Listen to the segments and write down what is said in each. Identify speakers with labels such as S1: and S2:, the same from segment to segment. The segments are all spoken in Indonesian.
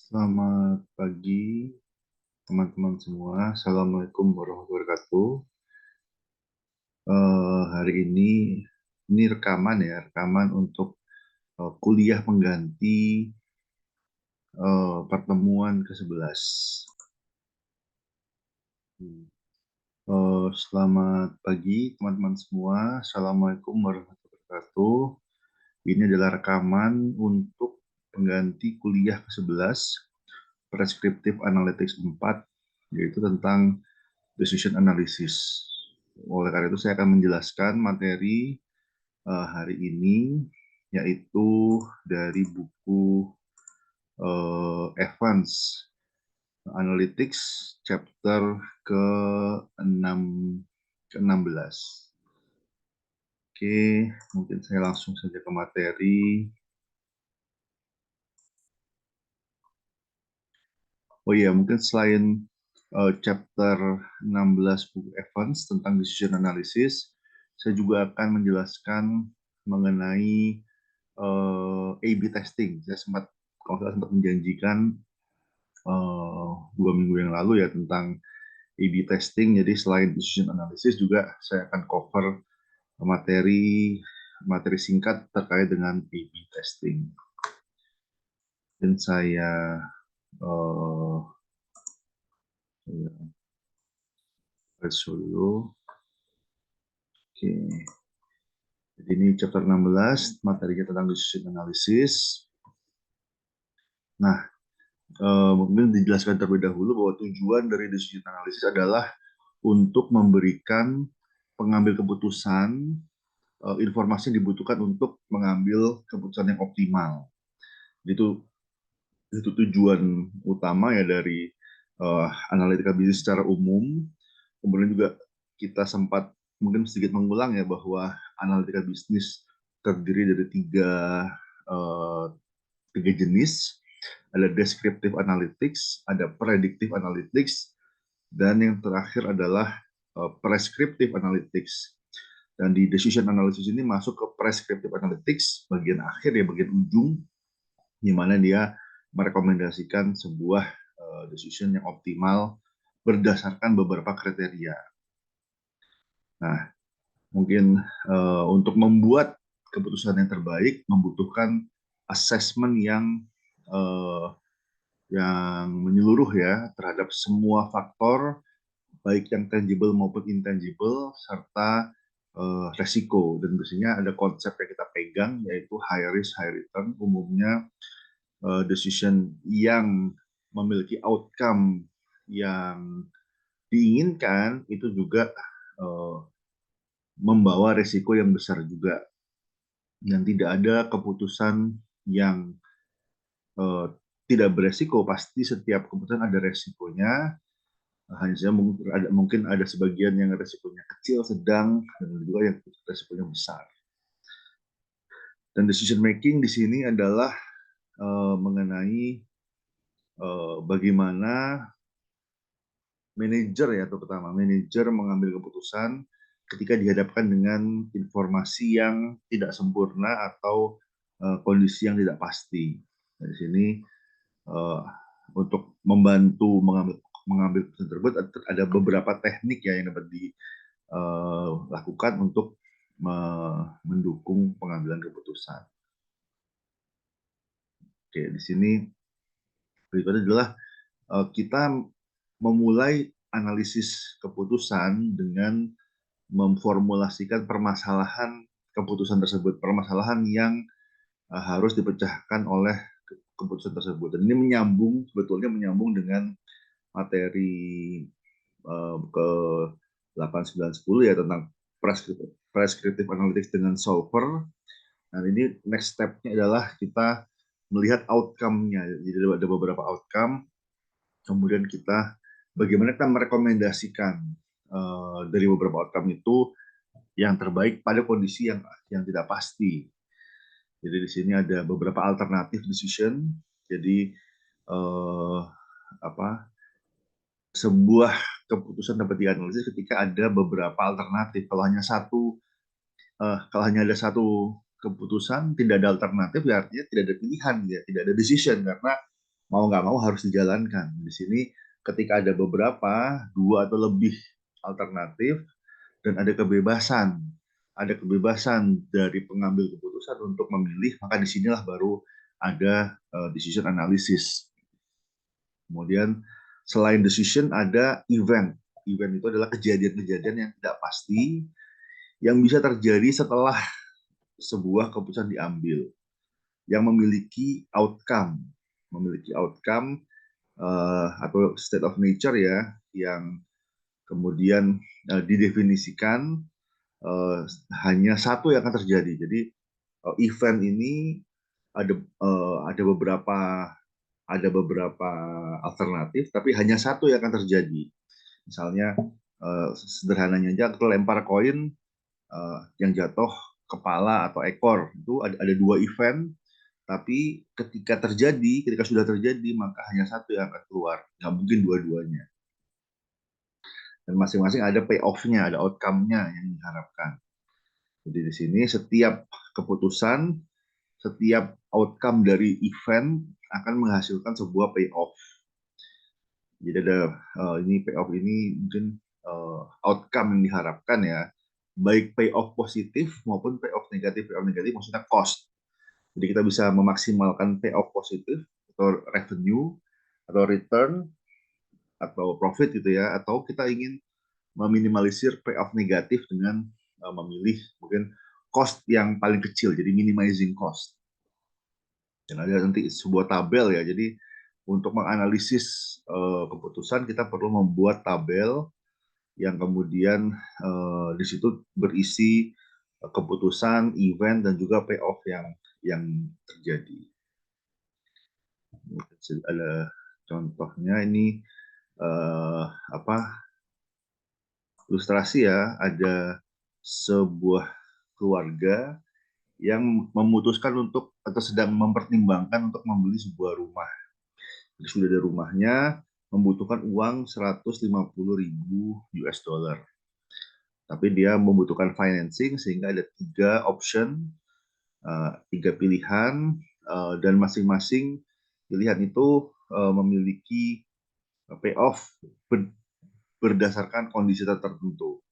S1: Selamat pagi teman-teman semua. Assalamualaikum warahmatullahi wabarakatuh. Hari ini rekaman ya, rekaman untuk kuliah pengganti pertemuan ke-11. Selamat pagi teman-teman semua. Assalamualaikum warahmatullahi wabarakatuh. Ini adalah rekaman untuk pengganti kuliah ke-11 Prescriptive Analytics 4, yaitu tentang decision analysis. Oleh karena itu saya akan menjelaskan materi hari ini, yaitu dari buku Advanced Analytics chapter ke-6 ke-16. Oke, mungkin saya langsung saja ke materi. Oh iya, mungkin selain chapter 16 buku Evans tentang decision analysis, saya juga akan menjelaskan mengenai A/B testing. Saya kalau saya sempat menjanjikan 2 minggu yang lalu ya tentang A/B testing. Jadi selain decision analysis juga saya akan cover materi singkat terkait dengan A/B testing. Dan saya dulu. Oke. Jadi ini chapter 16, materinya tentang decision analysis. Nah, mungkin dijelaskan terlebih dahulu bahwa tujuan dari decision analysis adalah untuk memberikan pengambil keputusan informasi yang dibutuhkan untuk mengambil keputusan yang optimal. Itu tujuan utama ya dari analitika bisnis secara umum. Kemudian juga kita sempat mungkin sedikit mengulang ya bahwa analitika bisnis terdiri dari tiga jenis. Ada descriptive analytics, ada predictive analytics, dan yang terakhir adalah prescriptive analytics. Dan di decision analysis ini masuk ke prescriptive analytics, bagian akhir ya, bagian ujung, di mana dia merekomendasikan sebuah decision yang optimal berdasarkan beberapa kriteria. Nah, mungkin untuk membuat keputusan yang terbaik membutuhkan assessment yang menyeluruh ya terhadap semua faktor, baik yang tangible maupun intangible, serta resiko. Dan biasanya ada konsep yang kita pegang, yaitu high risk, high return. Umumnya decision yang memiliki outcome yang diinginkan itu juga membawa resiko yang besar juga. Dan tidak ada keputusan yang tidak beresiko. Pasti setiap keputusan ada resikonya. Hanya saja mungkin ada sebagian yang resikonya kecil, sedang, dan juga yang resikonya besar. Dan decision making di sini adalah mengenai bagaimana manajer ya, terutama manajer mengambil keputusan ketika dihadapkan dengan informasi yang tidak sempurna atau kondisi yang tidak pasti. Di sini untuk membantu mengambil keputusan tersebut ada beberapa teknik ya yang dapat dilakukan untuk mendukung pengambilan keputusan. Oke, di sini berikutnya adalah kita memulai analisis keputusan dengan memformulasikan permasalahan keputusan tersebut, permasalahan yang harus dipecahkan oleh keputusan tersebut. Dan ini sebetulnya menyambung dengan materi ke 8, 9, 10 ya tentang prescriptive analytics dengan solver. Nah, ini next step-nya adalah kita melihat outcome-nya. Jadi ada beberapa outcome, kemudian bagaimana kita merekomendasikan dari beberapa outcome itu yang terbaik pada kondisi yang tidak pasti. Jadi di sini ada beberapa alternatif decision. Jadi sebuah keputusan dapat dianalisis ketika ada beberapa alternatif. Kalau hanya ada satu keputusan, tidak ada alternatif, ya artinya tidak ada pilihan, ya tidak ada decision, karena mau nggak mau harus dijalankan. Di sini ketika ada beberapa, dua atau lebih alternatif, dan ada kebebasan dari pengambil keputusan untuk memilih, maka disinilah baru ada decision analysis. Kemudian selain decision ada event. Event itu adalah kejadian-kejadian yang tidak pasti yang bisa terjadi setelah sebuah keputusan diambil, yang memiliki outcome atau state of nature ya, yang kemudian didefinisikan hanya satu yang akan terjadi. Jadi event ini ada beberapa alternatif, tapi hanya satu yang akan terjadi. Misalnya sederhananya aja, kita lempar koin yang jatuh kepala atau ekor, itu ada dua event, tapi ketika sudah terjadi, maka hanya satu yang akan keluar, nggak mungkin dua-duanya. Dan masing-masing ada payoff-nya, ada outcome-nya yang diharapkan. Jadi di sini setiap keputusan, setiap outcome dari event akan menghasilkan sebuah payoff. Jadi ada ini payoff ini mungkin outcome yang diharapkan ya, baik payoff positif maupun payoff negatif. Payoff negatif maksudnya cost. Jadi kita bisa memaksimalkan payoff positif atau revenue atau return atau profit gitu ya, atau kita ingin meminimalisir payoff negatif dengan memilih mungkin cost yang paling kecil, jadi minimizing cost. Dan ada nanti sebuah tabel ya, jadi untuk menganalisis keputusan kita perlu membuat tabel yang kemudian di situ berisi keputusan, event, dan juga payoff yang terjadi. Ada contohnya ini ilustrasi ya, ada sebuah keluarga yang memutuskan untuk atau sedang mempertimbangkan untuk membeli sebuah rumah. Jadi sudah ada rumahnya, membutuhkan uang 150.000 US dollar. Tapi dia membutuhkan financing sehingga ada 3 option, 3 pilihan, dan masing-masing pilihan itu memiliki payoff berdasarkan kondisi tertentu.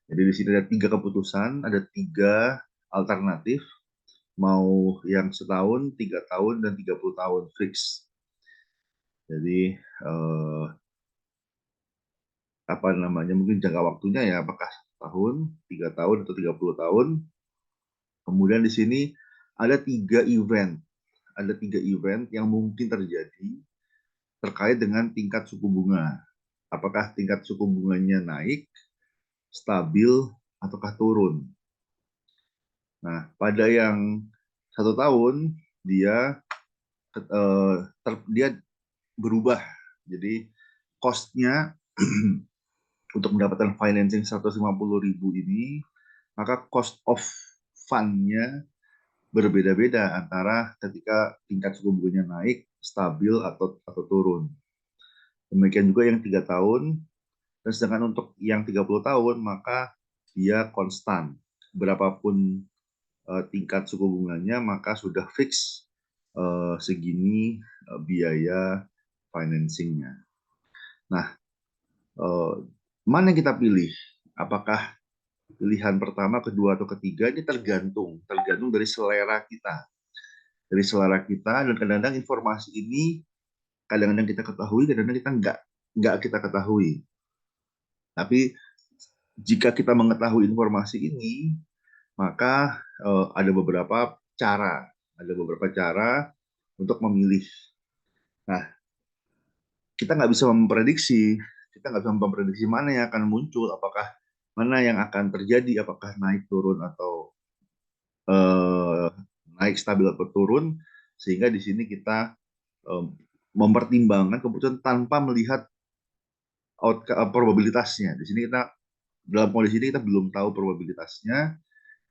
S1: Jadi di sini ada 3 keputusan, ada 3 alternatif, mau yang setahun, 3 tahun, dan 30 tahun fix. Jadi apa namanya, mungkin jangka waktunya ya apakah tahun, 3 tahun, atau 30 tahun. Kemudian di sini ada 3 event, yang mungkin terjadi terkait dengan tingkat suku bunga. Apakah tingkat suku bunganya naik, stabil, ataukah turun. Nah, pada yang 1 tahun dia dia berubah. Jadi cost-nya untuk mendapatkan financing 150.000 ini, maka cost of fund-nya berbeda-beda antara ketika tingkat suku bunganya naik, stabil, atau turun. Demikian juga yang 3 tahun, dan sedangkan untuk yang 30 tahun, maka dia konstan. Berapapun tingkat suku bunganya, maka sudah fix segini biaya financingnya. Nah, mana yang kita pilih? Apakah pilihan pertama, kedua, atau ketiga? Ini tergantung dari selera kita. Dan kadang-kadang informasi ini kadang-kadang kita ketahui, kadang-kadang kita nggak kita ketahui. Tapi jika kita mengetahui informasi ini, maka ada beberapa cara untuk memilih. Nah, kita nggak bisa memprediksi mana yang akan muncul, mana yang akan terjadi, apakah naik turun atau naik stabil atau turun, sehingga di sini kita mempertimbangkan keputusan tanpa melihat probabilitasnya. Di sini dalam kondisi ini kita belum tahu probabilitasnya,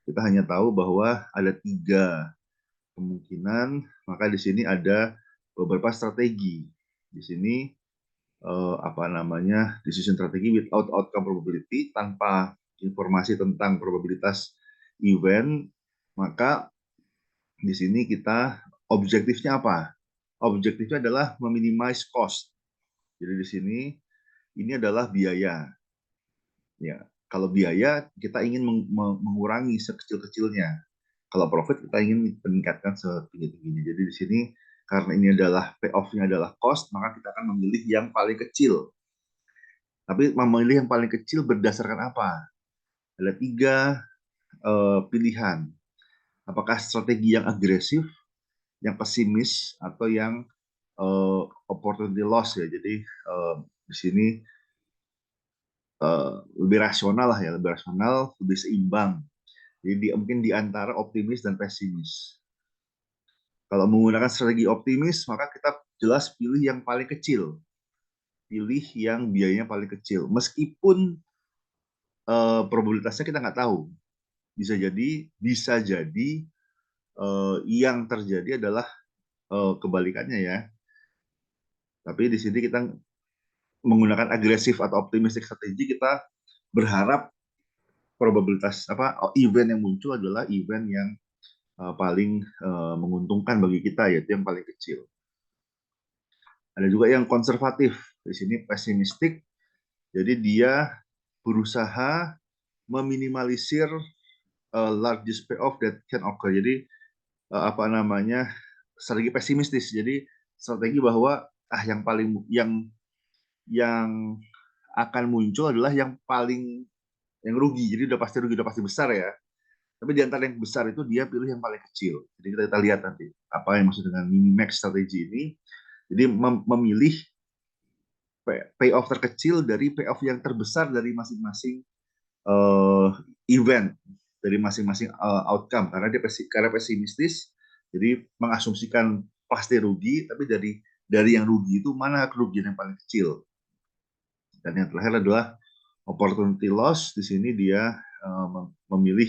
S1: kita hanya tahu bahwa ada 3 kemungkinan, maka di sini ada beberapa strategi. Di sini decision strategi without outcome probability, tanpa informasi tentang probabilitas event. Maka di sini kita objektifnya apa? objektifnya adalah meminimize cost. Jadi di sini ini adalah biaya. Ya, kalau biaya kita ingin mengurangi sekecil-kecilnya. Kalau profit kita ingin meningkatkan setinggi-tingginya. Jadi di sini karena ini adalah payoff-nya adalah cost, maka kita akan memilih yang paling kecil. Tapi memilih yang paling kecil berdasarkan apa? Ada tiga pilihan. Apakah strategi yang agresif, yang pesimis, atau yang opportunity loss ya. Jadi di sini lebih rasional lah ya, lebih rasional, lebih seimbang. Jadi mungkin di antara optimis dan pesimis. Kalau menggunakan strategi optimis, maka kita jelas pilih yang paling kecil, pilih yang biayanya paling kecil. Meskipun probabilitasnya kita nggak tahu, bisa jadi yang terjadi adalah kebalikannya ya. Tapi di sini kita menggunakan agresif atau optimistic strategi, kita berharap probabilitas event yang muncul adalah event yang paling menguntungkan bagi kita, yaitu yang paling kecil. Ada juga yang konservatif. Di sini pesimistik, jadi dia berusaha meminimalisir largest payoff that can occur. Jadi strategi pesimistis. Jadi strategi bahwa yang akan muncul adalah yang rugi. Jadi udah pasti besar ya. Tapi di antara yang besar itu dia pilih yang paling kecil. Jadi kita lihat nanti apa yang maksud dengan minimax strategi ini. Jadi memilih payoff terkecil dari payoff yang terbesar dari masing-masing uh, event, dari masing-masing outcome. Karena pesimistis, jadi mengasumsikan pasti rugi, tapi dari yang rugi itu mana kerugian yang paling kecil. Dan yang terakhir adalah opportunity loss. Di sini dia memilih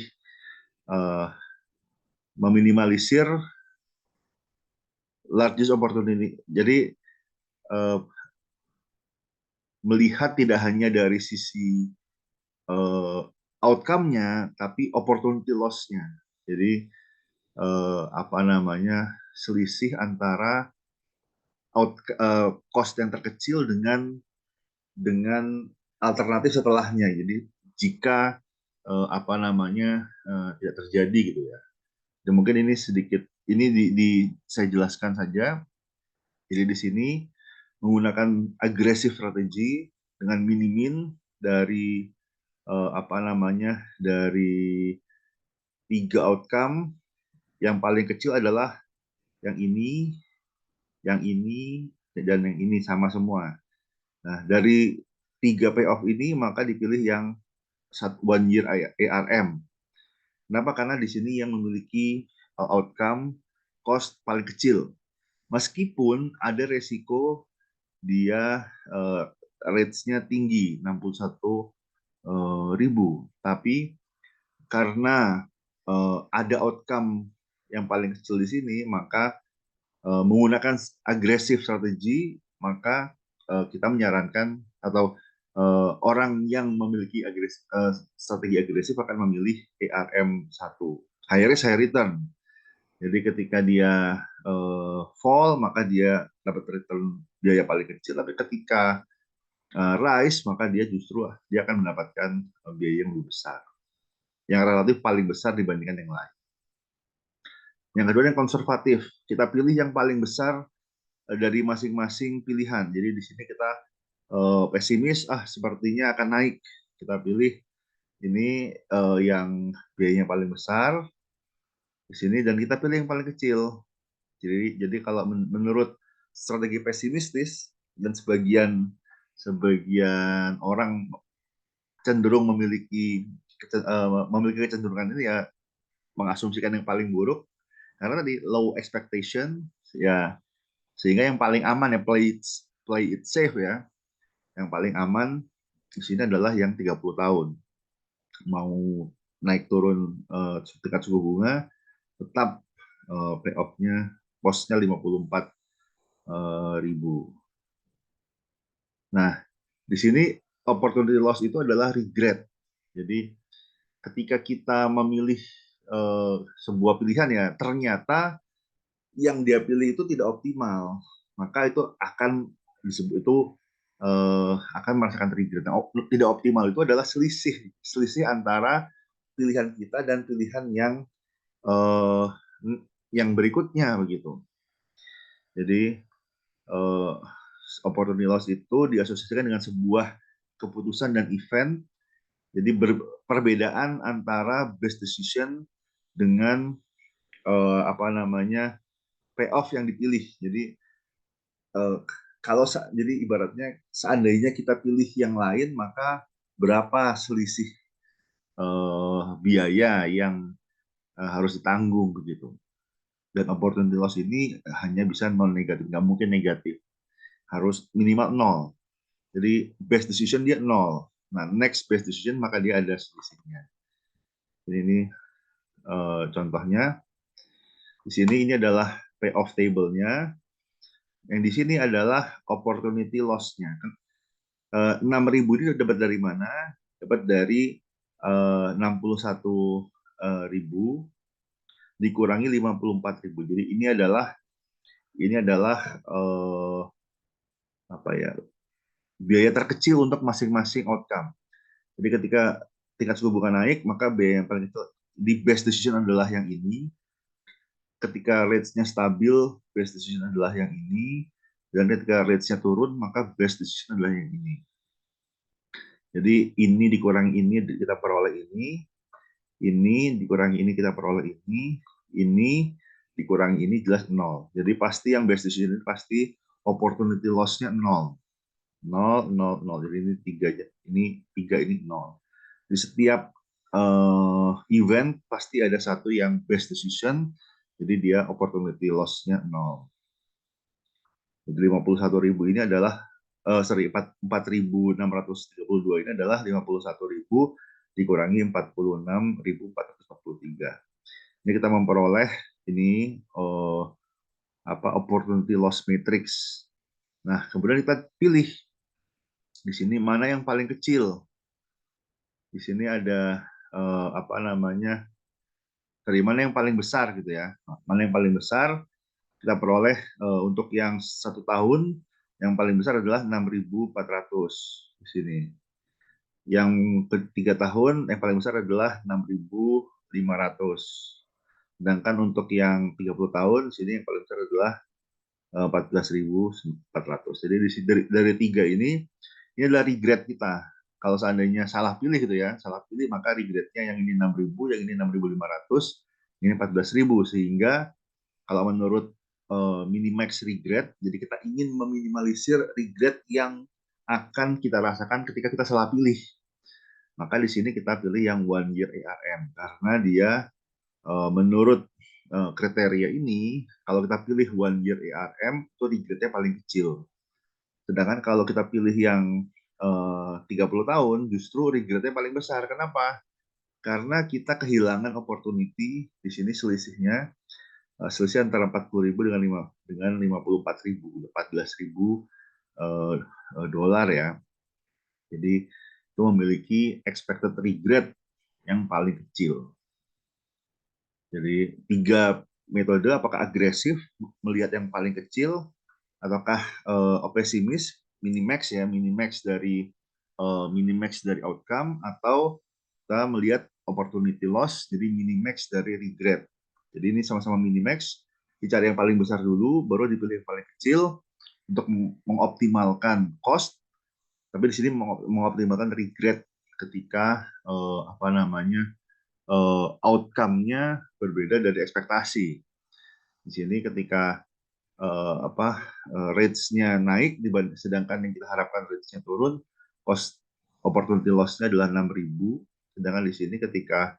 S1: meminimalisir largest opportunity. Jadi uh, melihat tidak hanya dari sisi outcome-nya, tapi opportunity loss-nya. Jadi selisih antara cost yang terkecil dengan alternatif setelahnya. Jadi jika tidak terjadi gitu ya. Dan mungkin ini sedikit saya jelaskan saja. Jadi di sini menggunakan agresif strategi dengan minimin dari dari 3 outcome. Yang paling kecil adalah yang ini, dan yang ini sama semua. Nah, dari 3 payoff ini maka dipilih yang 1 year ARM. Kenapa? Karena di sini yang memiliki outcome cost paling kecil. Meskipun ada resiko dia rates-nya tinggi, 61.000. Tapi karena ada outcome yang paling kecil di sini, maka menggunakan agresif strategi, maka kita menyarankan atau orang yang memiliki strategi agresif akan memilih ARM1, high risk high return. Jadi ketika dia fall, maka dia dapat return biaya paling kecil. Tapi ketika rise, maka dia akan mendapatkan biaya yang lebih besar, yang relatif paling besar dibandingkan yang lain. Yang kedua yang konservatif, kita pilih yang paling besar dari masing-masing pilihan. Jadi di sini kita pesimis, sepertinya akan naik. Kita pilih ini yang biayanya paling besar di sini, dan kita pilih yang paling kecil. Jadi kalau menurut strategi pesimistis, dan sebagian orang cenderung memiliki kecenderungan ini ya, mengasumsikan yang paling buruk karena tadi low expectation ya, sehingga yang paling aman ya play it safe ya. Yang paling aman di sini adalah yang 30 tahun. Mau naik turun tingkat suku bunga, tetap payoff-nya cost-nya 54.000. Nah, di sini opportunity loss itu adalah regret. Jadi ketika kita memilih sebuah pilihan ya, ternyata yang dia pilih itu tidak optimal, maka itu akan disebut itu akan merasakan regret. Nah, tidak optimal itu adalah selisih antara pilihan kita dan pilihan eh, yang berikutnya begitu. Jadi eh, opportunity loss itu diasosiasikan dengan sebuah keputusan dan event. Jadi perbedaan antara best decision dengan apa namanya payoff yang dipilih. Jadi eh, kalau jadi ibaratnya seandainya kita pilih yang lain, maka berapa selisih biaya yang harus ditanggung begitu. Dan opportunity loss ini hanya bisa non negatif, nggak mungkin negatif, harus minimal nol. Jadi best decision dia nol. Nah, next best decision maka dia ada selisihnya. Jadi ini contohnya. Di sini ini adalah payoff table-nya. Yang di sini adalah opportunity loss-nya. 6.000 ini dapat dari mana? Dapat dari 61.000 dikurangi 54.000. Jadi ini adalah apa ya, biaya terkecil untuk masing-masing outcome. Jadi ketika tingkat suku bunga naik, maka biaya yang paling itu di best decision adalah yang ini. Ketika rates-nya stabil, best decision adalah yang ini. Dan ketika rates-nya turun, maka best decision adalah yang ini. Jadi ini dikurangi ini kita peroleh ini dikurangi ini kita peroleh ini dikurangi ini jelas nol. Jadi pasti yang best decision ini pasti opportunity loss-nya nol. Nol, nol, nol. Jadi ini tiga, ini nol. Di setiap event pasti ada satu yang best decision, jadi dia opportunity loss-nya nol. Jadi 51.000 ini adalah 4.632 ini adalah 51.000 dikurangi 46.443. Ini kita memperoleh ini opportunity loss matrix. Nah, kemudian kita pilih di sini mana yang paling kecil. Di sini ada apa namanya, dari mana yang paling besar gitu ya. Mana yang paling besar kita peroleh untuk yang 1 tahun yang paling besar adalah 6.400 di sini. Yang ketiga tahun yang paling besar adalah 6.500. Sedangkan untuk yang 30 tahun di sini yang paling besar adalah 14.400. Jadi dari tiga ini adalah regret kita. Kalau seandainya salah pilih gitu ya, salah pilih maka regretnya yang ini 6.000, yang ini 6.500, ini 14.000. Sehingga kalau menurut minimax regret, jadi kita ingin meminimalisir regret yang akan kita rasakan ketika kita salah pilih. Maka di sini kita pilih yang 1 year ARM karena dia menurut kriteria ini, kalau kita pilih 1 year ARM itu regretnya paling kecil. Sedangkan kalau kita pilih yang 30 tahun, justru regretnya paling besar. Kenapa? Karena kita kehilangan opportunity di sini selisihnya, selisih antara 40.000 dengan 54.000, 14.000 dolar ya. Jadi itu memiliki expected regret yang paling kecil. Jadi tiga metode, apakah agresif melihat yang paling kecil, ataukah pesimis, minimax ya, minimax dari outcome, atau kita melihat opportunity loss, jadi minimax dari regret. Jadi ini sama-sama minimax, dicari yang paling besar dulu, baru dipilih yang paling kecil untuk mengoptimalkan cost, tapi di sini mengoptimalkan regret ketika apa namanya outcome-nya berbeda dari ekspektasi. Di sini ketika rates-nya naik sedangkan yang kita harapkan rates-nya turun, cost opportunity loss-nya adalah 6.000. Sedangkan di sini ketika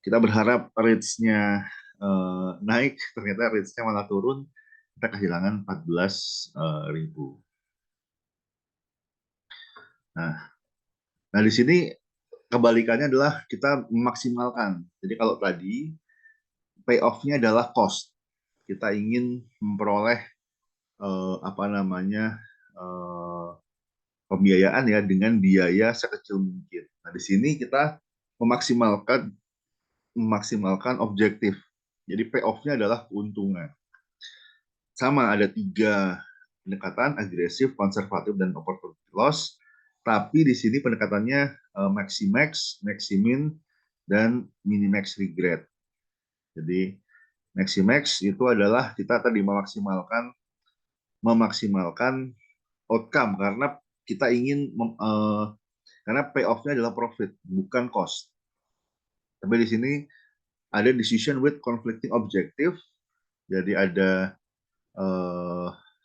S1: kita berharap rates-nya naik, ternyata rates-nya malah turun, kita kehilangan 14.000. Nah, di sini kebalikannya adalah kita memaksimalkan. Jadi kalau tadi payoff-nya adalah cost. Kita ingin memperoleh apa namanya pembiayaan ya dengan biaya sekecil mungkin. Nah, di sini kita memaksimalkan objektif. Jadi payoff-nya adalah keuntungan. sama ada 3 pendekatan: agresif, konservatif, dan opportunity loss. Tapi di sini pendekatannya maximax, maximin, dan minimax regret. Jadi maximax itu adalah kita tadi memaksimalkan outcome, karena kita ingin karena payoff-nya adalah profit, bukan cost. Tapi di sini ada decision with conflicting objective. Jadi ada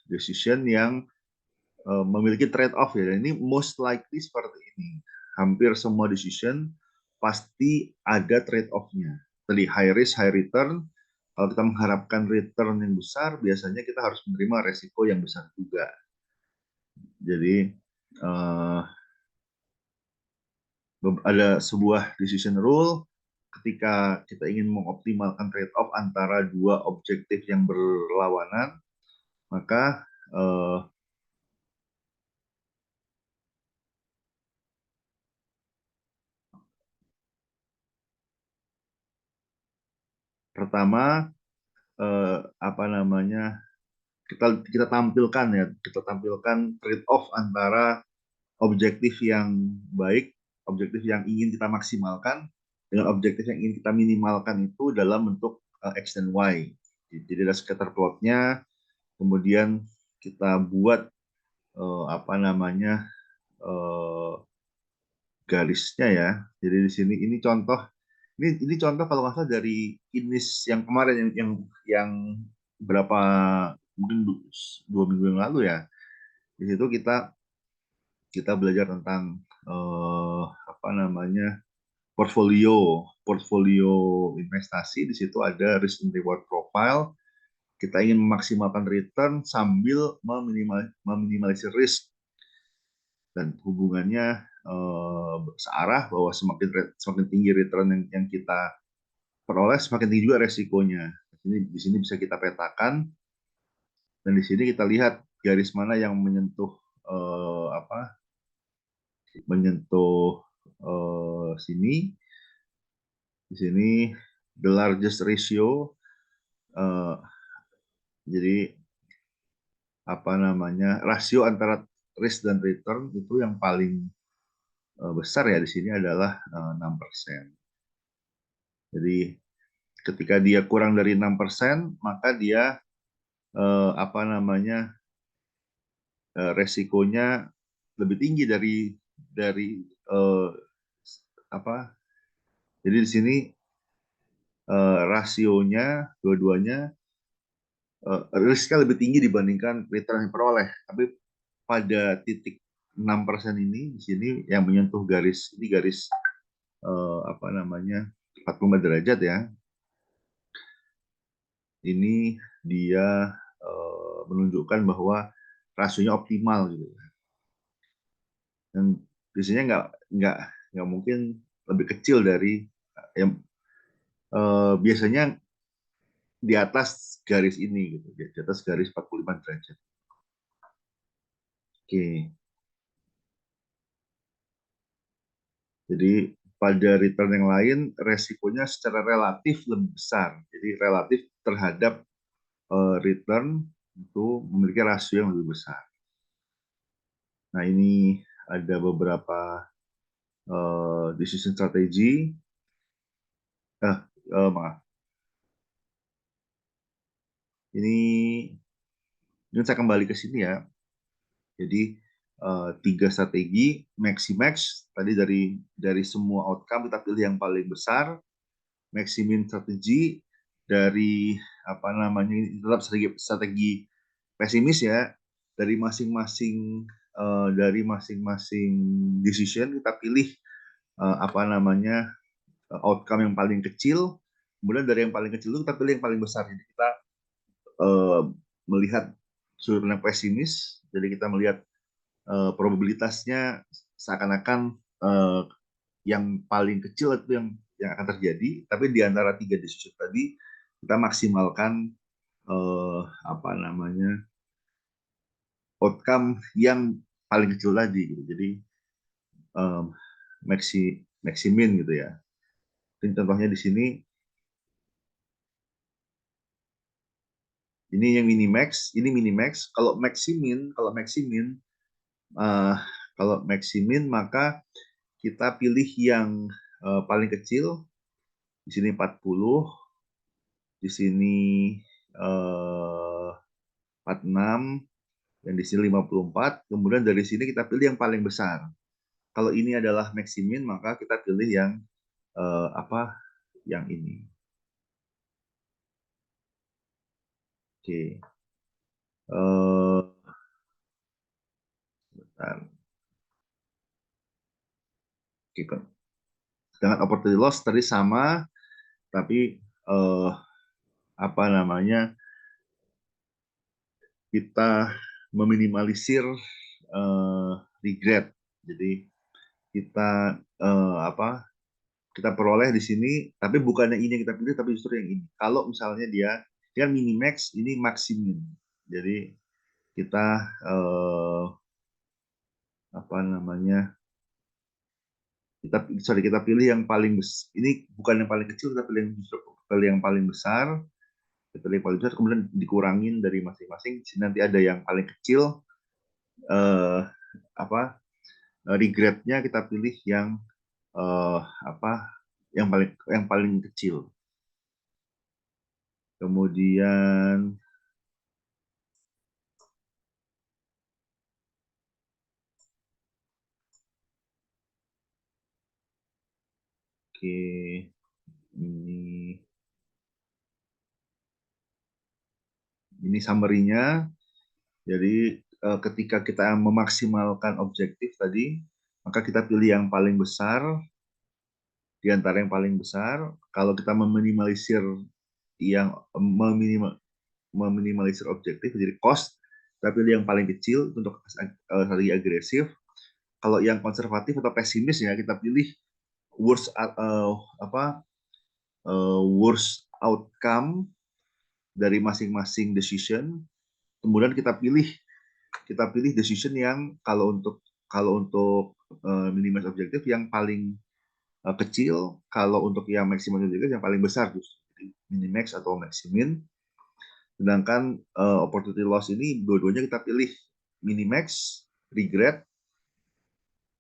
S1: decision yang memiliki trade-off ya. Dan ini most likely seperti ini. Hampir semua decision pasti ada trade-off-nya. Tadi high risk, high return. Kalau kita mengharapkan return yang besar, biasanya kita harus menerima resiko yang besar juga. Jadi ada sebuah decision rule ketika kita ingin mengoptimalkan trade-off antara 2 objektif yang berlawanan, maka pertama apa namanya kita tampilkan ya, kita tampilkan trade-off antara objektif yang baik, objektif yang ingin kita maksimalkan, dengan objektif yang ingin kita minimalkan itu dalam bentuk X dan Y. Jadi ada scatter plotnya, kemudian kita buat apa namanya garisnya ya. Jadi di sini ini contoh kalau nggak salah dari Inis yang kemarin yang berapa mungkin 2 minggu yang lalu ya. Di situ kita kita belajar tentang apa namanya portfolio portfolio investasi. Di situ ada risk and reward profile. Kita ingin memaksimalkan return sambil meminimalisir risk, dan hubungannya searah bahwa semakin tinggi return yang kita peroleh, semakin tinggi juga resikonya. Di sini bisa kita petakan, dan di sini kita lihat garis mana yang menyentuh apa menyentuh sini. Di sini the largest ratio, uh, jadi apa namanya rasio antara risk dan return itu yang paling besar ya di sini adalah 6%. Jadi ketika dia kurang dari 6%, maka dia apa namanya resikonya lebih tinggi dari apa. Jadi di sini rasionya dua-duanya risknya lebih tinggi dibandingkan return yang peroleh. Tapi pada titik 6% ini di sini yang menyentuh garis ini, garis apa namanya 45 derajat ya. Ini dia menunjukkan bahwa rasionya optimal gitu. Dan biasanya nggak mungkin lebih kecil dari yang biasanya di atas garis ini gitu, di atas garis 45 derajat. Oke. Jadi pada return yang lain resikonya secara relatif lebih besar. Jadi relatif terhadap return itu memiliki rasio yang lebih besar. Nah, ini ada beberapa decision strategi. Maaf, ini saya kembali ke sini ya. Jadi 3 strategi maximax tadi, dari semua outcome kita pilih yang paling besar. Maximin strategi dari apa namanya, tetap strategi pesimis ya, dari masing-masing decision kita pilih apa namanya outcome yang paling kecil, kemudian dari yang paling kecil itu kita pilih yang paling besar. Jadi kita melihat sudut pandang pesimis, jadi kita melihat probabilitasnya seakan-akan yang paling kecil itu yang akan terjadi, tapi di antara 3 decision tadi kita maksimalkan apa namanya outcome yang paling kecil tadi gitu. Jadi maximin gitu ya. Ini contohnya di sini. Ini yang minimax, ini minimax. Uh, kalau maximin maka kita pilih yang paling kecil. Di sini 40, di sini 46, dan di sini 54. Kemudian dari sini kita pilih yang paling besar. Kalau ini adalah maximin, maka kita pilih yang apa? Yang ini. Oke. Bentar. Oke, dengan opportunity loss tadi sama, tapi apa namanya, kita meminimalisir regret. Jadi kita apa? Kita peroleh di sini, tapi bukannya ini yang kita pilih, tapi justru yang ini. Kalau misalnya dia kan minimax, ini maksimin. Jadi kita apa namanya? Kita pilih yang paling besar. Ini bukan yang paling kecil, kita pilih yang paling besar. Kita pilih yang paling besar, kemudian dikurangin dari masing-masing. Di sini nanti ada yang paling kecil. Eh, apa? Regretnya kita pilih yang apa? Yang paling kecil. Kemudian oke, ini summary-nya. Jadi ketika kita memaksimalkan objektif tadi, maka kita pilih yang paling besar di antara yang paling besar. Kalau kita yang meminimalisir objektif, jadi cost, kita pilih yang paling kecil untuk strategi agresif. Kalau yang konservatif atau pesimis ya, kita pilih worst worst outcome dari masing-masing decision. Kemudian kita pilih decision yang kalau untuk minimize objektif yang paling kecil, kalau untuk yang maksimal objektif yang paling besar, justru minimax atau maximin. Sedangkan opportunity loss ini dua-duanya kita pilih minimax, regret,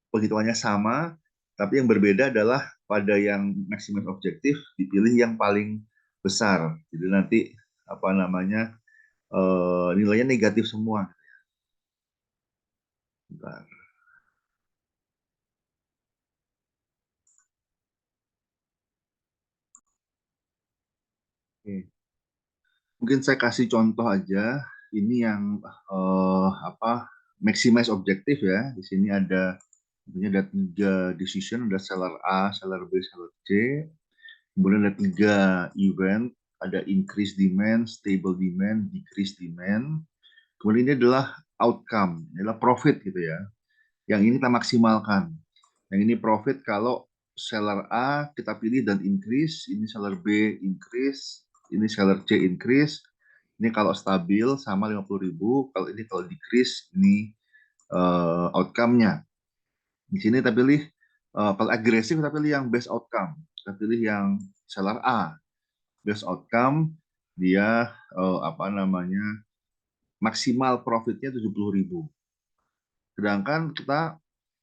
S1: perhitungannya sama, tapi yang berbeda adalah pada yang maximize objektif dipilih yang paling besar. Jadi nanti apa namanya, nilainya negatif semua. Bentar. Oke. Mungkin saya kasih contoh aja. Ini yang apa, maximize objektif ya. Di sini ada tiga decision, ada seller A, seller B, seller C. Kemudian ada tiga event, ada increase demand, stable demand, decrease demand. Kemudian ini adalah outcome, ini adalah profit gitu ya. Yang ini kita maksimalkan. Yang ini profit kalau seller A kita pilih dan increase, ini seller B increase, ini seller C increase. Ini kalau stabil sama 50.000, kalau decrease ini outcome-nya. Di sini kita pilih kalau agresif kita pilih yang best outcome. Kita pilih yang seller A. Best outcome dia apa namanya, maksimal profitnya 70.000. Sedangkan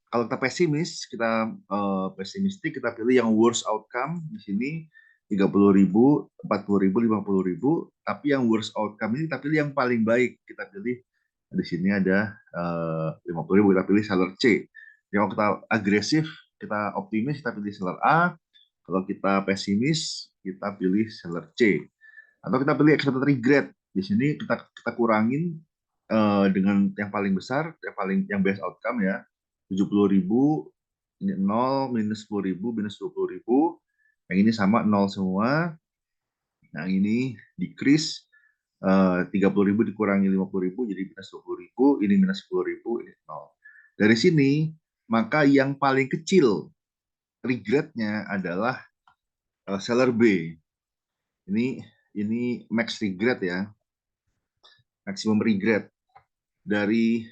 S1: kalau kita pesimis, kita pesimistik, kita pilih yang worst outcome di sini 30.000, 40.000, 50.000. Tapi yang worst outcome ini kita pilih yang paling baik. Kita pilih di sini ada 50.000, kita pilih seller C. Kalau kita agresif, kita optimis, kita pilih seller A. Kalau kita pesimis, kita pilih seller C. Atau kita pilih expected regret. Di sini kita kurangin dengan yang paling besar, yang best outcome ya, 70.000, ini 0, minus 10.000, minus 20.000. Yang ini sama 0 semua. Yang ini decrease, 30.000 dikurangi 50.000 jadi minus 20.000, ini minus 10.000, ini 0. Dari sini, maka yang paling kecil regretnya adalah seller B. Ini max regret ya, maximum regret. Dari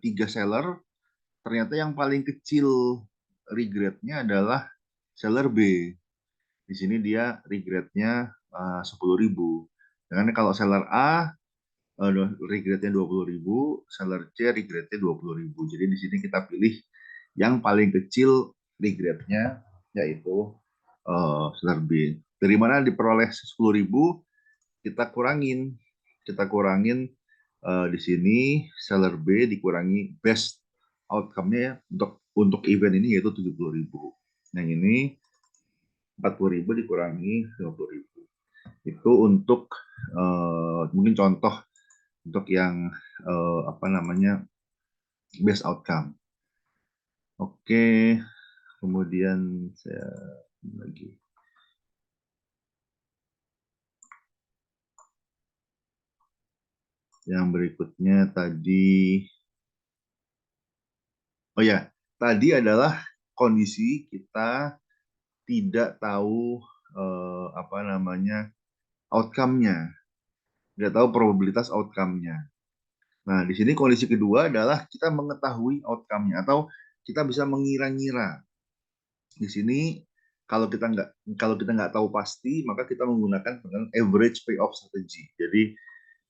S1: tiga seller, ternyata yang paling kecil regretnya adalah seller B. Di sini dia regretnya 10.000. Karena kalau seller A regret-nya 20.000, seller C regret-nya 20.000. Jadi di sini kita pilih yang paling kecil regret-nya, yaitu seller B. Dari mana diperoleh 10.000, kita kurangin. Kita kurangin di sini seller B dikurangi best outcome-nya ya, untuk event ini yaitu 70.000. Yang ini 40.000 dikurangi 50.000. Itu untuk mungkin contoh untuk yang apa namanya best outcome. Oke, kemudian saya lagi yang berikutnya tadi, oh ya, tadi adalah kondisi kita tidak tahu apa namanya outcome-nya, tidak tahu probabilitas outcome-nya. Nah, di sini kondisi kedua adalah kita mengetahui outcome-nya atau kita bisa mengira-ngira. Di sini kalau kita nggak tahu pasti, maka kita menggunakan average payoff strategy. Jadi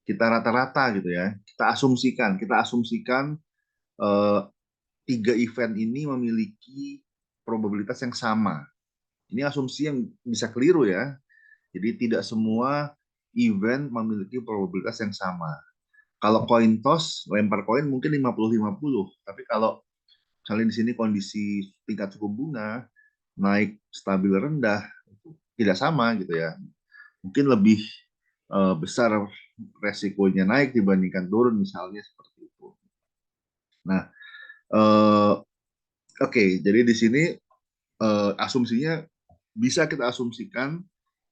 S1: kita rata-rata gitu ya, kita asumsikan eh, tiga event ini memiliki probabilitas yang sama. Ini asumsi yang bisa keliru ya. Jadi tidak semua event memiliki probabilitas yang sama. Kalau coin toss, lempar koin mungkin 50-50. Tapi kalau misalnya di sini kondisi tingkat suku bunga naik stabil rendah, tidak sama gitu ya. Mungkin lebih besar resikonya naik dibandingkan turun misalnya seperti itu. Nah, oke, jadi di sini asumsinya bisa kita asumsikan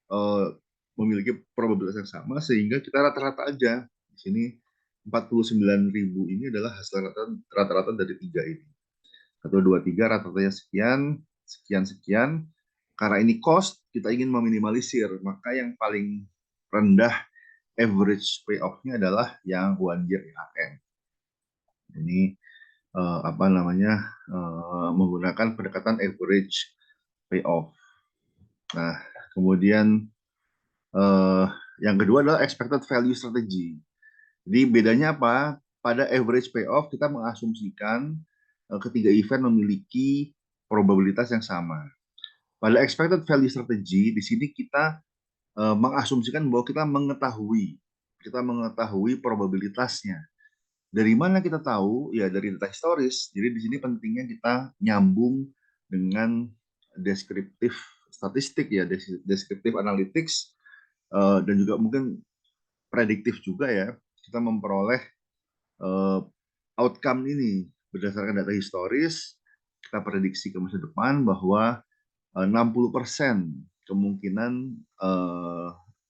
S1: eh, memiliki probabilitas yang sama sehingga kita rata-rata aja. Di sini 49.000 ini adalah hasil rata-rata dari tiga ini. 1, 2, 3 rata-ratanya sekian, sekian, sekian. Karena ini cost, kita ingin meminimalisir. Maka yang paling rendah average payoff-nya adalah yang 1 year ERM. Ini apa namanya menggunakan pendekatan average payoff. Nah, kemudian eh, yang kedua adalah expected value strategy. Jadi bedanya apa? Pada average payoff kita mengasumsikan ketiga event memiliki probabilitas yang sama. Pada expected value strategy di sini kita mengasumsikan bahwa kita mengetahui probabilitasnya. Dari mana kita tahu? Ya dari data historis. Jadi di sini pentingnya kita nyambung dengan deskriptif statistik ya, deskriptif analytics dan juga mungkin prediktif juga ya. Kita memperoleh outcome ini berdasarkan data historis. Kita prediksi ke masa depan bahwa 60% kemungkinan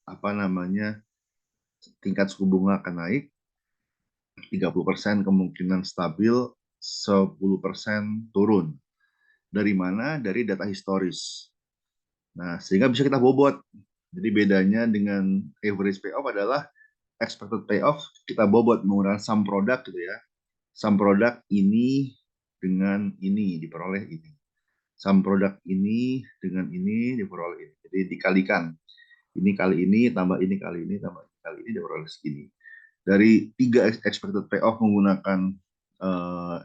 S1: apa namanya tingkat suku bunga akan naik, 30% kemungkinan stabil, 10% turun. Dari mana? Dari data historis. Nah, sehingga bisa kita bobot. Jadi bedanya dengan average payoff adalah expected payoff kita bobot menggunakan sum product gitu ya. Sum product ini dengan ini diperoleh ini. Sum product ini dengan ini diperoleh ini. Jadi dikalikan. Ini kali ini tambah ini kali ini tambah ini kali ini diperoleh segini. Dari tiga expected payoff menggunakan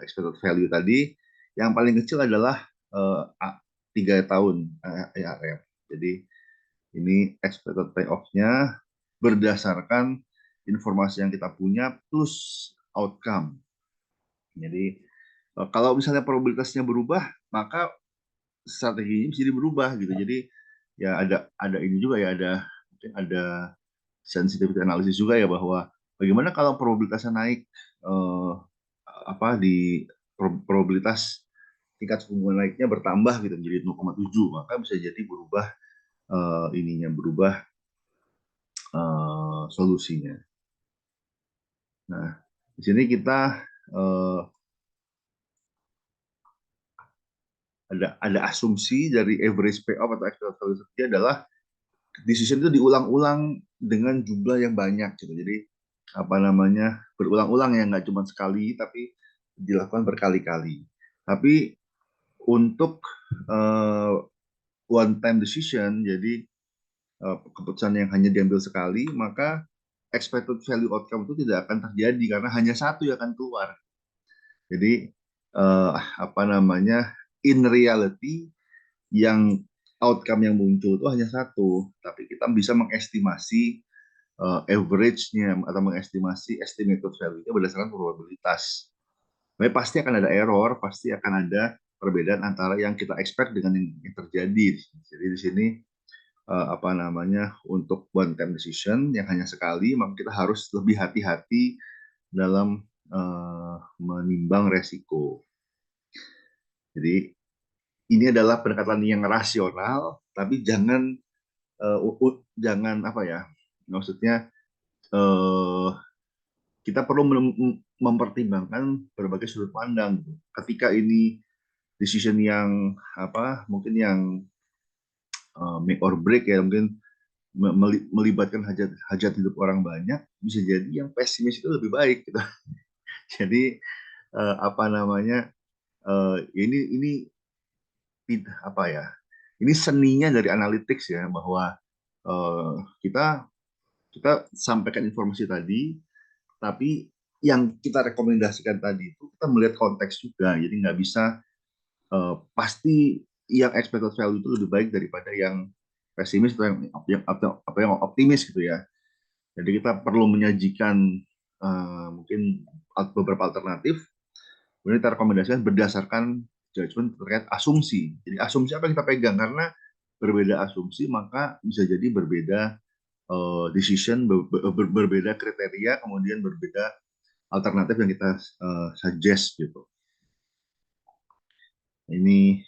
S1: expected value tadi, yang paling kecil adalah 3 tahun ARM. Jadi ini expected payoff-nya berdasarkan informasi yang kita punya plus outcome. Jadi kalau misalnya probabilitasnya berubah, maka strateginya bisa berubah gitu. Jadi ya ada ini juga ya, ada sensitivity analysis juga ya, bahwa bagaimana kalau probabilitasnya naik eh, apa di probabilitas tingkat suku bunga naiknya bertambah gitu menjadi 0,7, maka bisa jadi berubah ininya berubah solusinya. Nah, di sini kita uh, ada asumsi dari average payoff atau expected velocity adalah decision itu diulang-ulang dengan jumlah yang banyak gitu. Jadi apa namanya berulang-ulang ya, nggak cuma sekali tapi dilakukan berkali-kali. Tapi untuk one time decision, jadi keputusan yang hanya diambil sekali, maka expected value outcome itu tidak akan terjadi karena hanya satu yang akan keluar. Jadi apa namanya, in reality yang outcome yang muncul itu hanya satu, tapi kita bisa mengestimasi average-nya atau mengestimasi estimated value-nya berdasarkan probabilitas. Tapi pasti akan ada error, pasti akan ada perbedaan antara yang kita expect dengan yang terjadi. Jadi di sini apa namanya, untuk one time decision yang hanya sekali, maka kita harus lebih hati-hati dalam menimbang resiko. Jadi ini adalah pendekatan yang rasional, tapi jangan jangan apa ya, maksudnya kita perlu mempertimbangkan berbagai sudut pandang. Ketika ini decision yang apa, mungkin yang make or break ya, mungkin melibatkan hajat hidup orang banyak, bisa jadi yang pesimis itu lebih baik gitu. Jadi apa namanya, ini apa ya, ini seninya dari analytics ya, bahwa kita kita sampaikan informasi tadi, tapi yang kita rekomendasikan tadi itu kita melihat konteks juga, jadi nggak bisa pasti yang expected value itu lebih baik daripada yang pesimis atau yang optimis gitu ya. Jadi kita perlu menyajikan mungkin beberapa alternatif, kemudian kita rekomendasikan berdasarkan judgment terkait asumsi. Jadi asumsi apa yang kita pegang, karena berbeda asumsi maka bisa jadi berbeda decision, berbeda kriteria, kemudian berbeda alternatif yang kita suggest gitu. Ini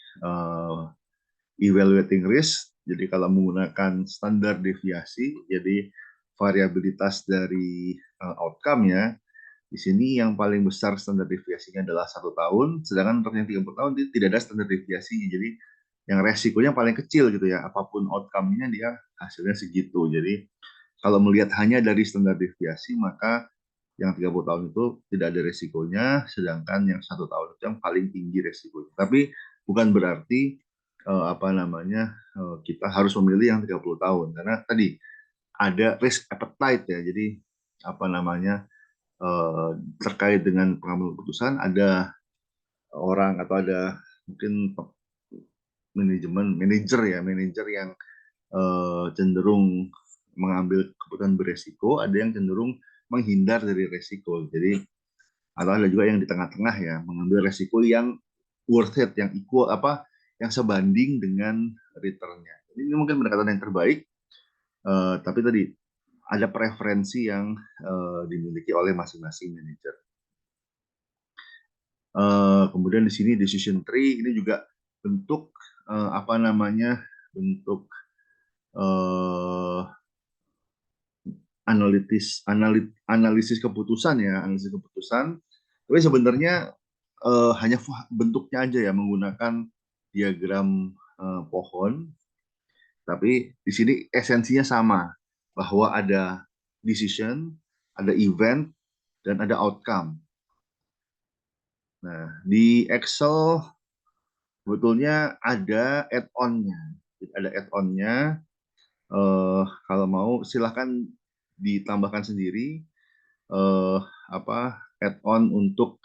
S1: evaluating risk. Jadi kalau menggunakan standar deviasi, jadi variabilitas dari outcome ya. Di sini yang paling besar standar deviasinya adalah 1 tahun, sedangkan untuk yang 30 tahun tidak ada standar deviasinya. Jadi yang resikonya paling kecil gitu ya, apapun outcome-nya dia hasilnya segitu. Jadi kalau melihat hanya dari standar deviasi, maka yang 30 tahun itu tidak ada resikonya, sedangkan yang 1 tahun itu yang paling tinggi resikonya. Tapi bukan berarti apa namanya, kita harus memilih yang 30 tahun, karena tadi ada risk appetite ya. Jadi apa namanya, terkait dengan pengambilan keputusan, ada orang atau ada mungkin manajer yang cenderung mengambil keputusan beresiko, ada yang cenderung menghindar dari resiko. Jadi atau ada juga yang di tengah-tengah ya, mengambil resiko yang worth it, yang equal apa, yang sebanding dengan returnnya. Ini mungkin pendekatan yang terbaik, tapi tadi ada preferensi yang dimiliki oleh masing-masing manajer. Kemudian di sini decision tree ini juga bentuk apa namanya, bentuk analisis keputusan ya, analisis keputusan. Tapi sebenarnya hanya bentuknya aja ya, menggunakan diagram pohon. Tapi di sini esensinya sama, bahwa ada decision, ada event, dan ada outcome. Nah, di Excel sebetulnya ada add-on-nya. Ada add-on-nya. Kalau mau silahkan ditambahkan sendiri apa add-on untuk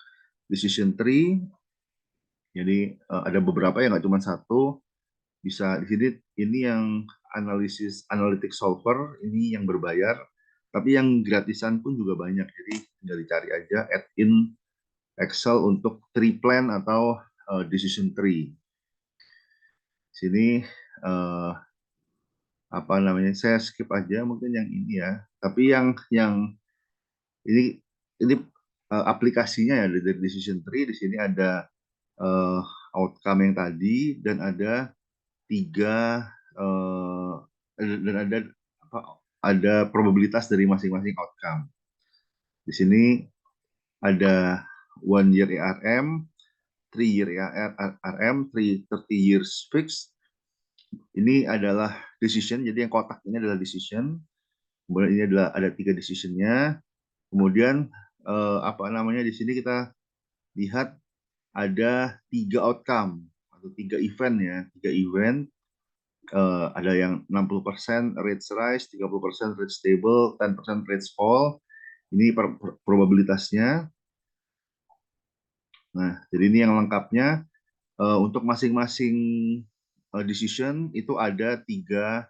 S1: decision tree. Jadi ada beberapa yang nggak cuma satu. Bisa di sini, ini yang analisis analytic solver ini yang berbayar, tapi yang gratisan pun juga banyak. Jadi tinggal dicari aja add in Excel untuk tree plan atau decision tree. Sini apa namanya, saya skip aja mungkin yang ini ya. Tapi yang ini aplikasinya ya dari decision tree. Di sini ada outcome yang tadi, dan ada tiga dan ada probabilitas dari masing-masing outcome. Di sini ada 1 year ARM, 3 year ARM, 30 years fixed. Ini adalah decision, jadi yang kotak ini adalah decision. Kemudian ini adalah ada 3 decisionnya. Kemudian apa namanya, di sini kita lihat ada 3 outcome atau 3 event ya, 3 event ada yang 60% rates rise, 30% rates stable, 10% rates fall. Ini probabilitasnya. Nah, jadi ini yang lengkapnya. Untuk masing-masing decision itu ada 3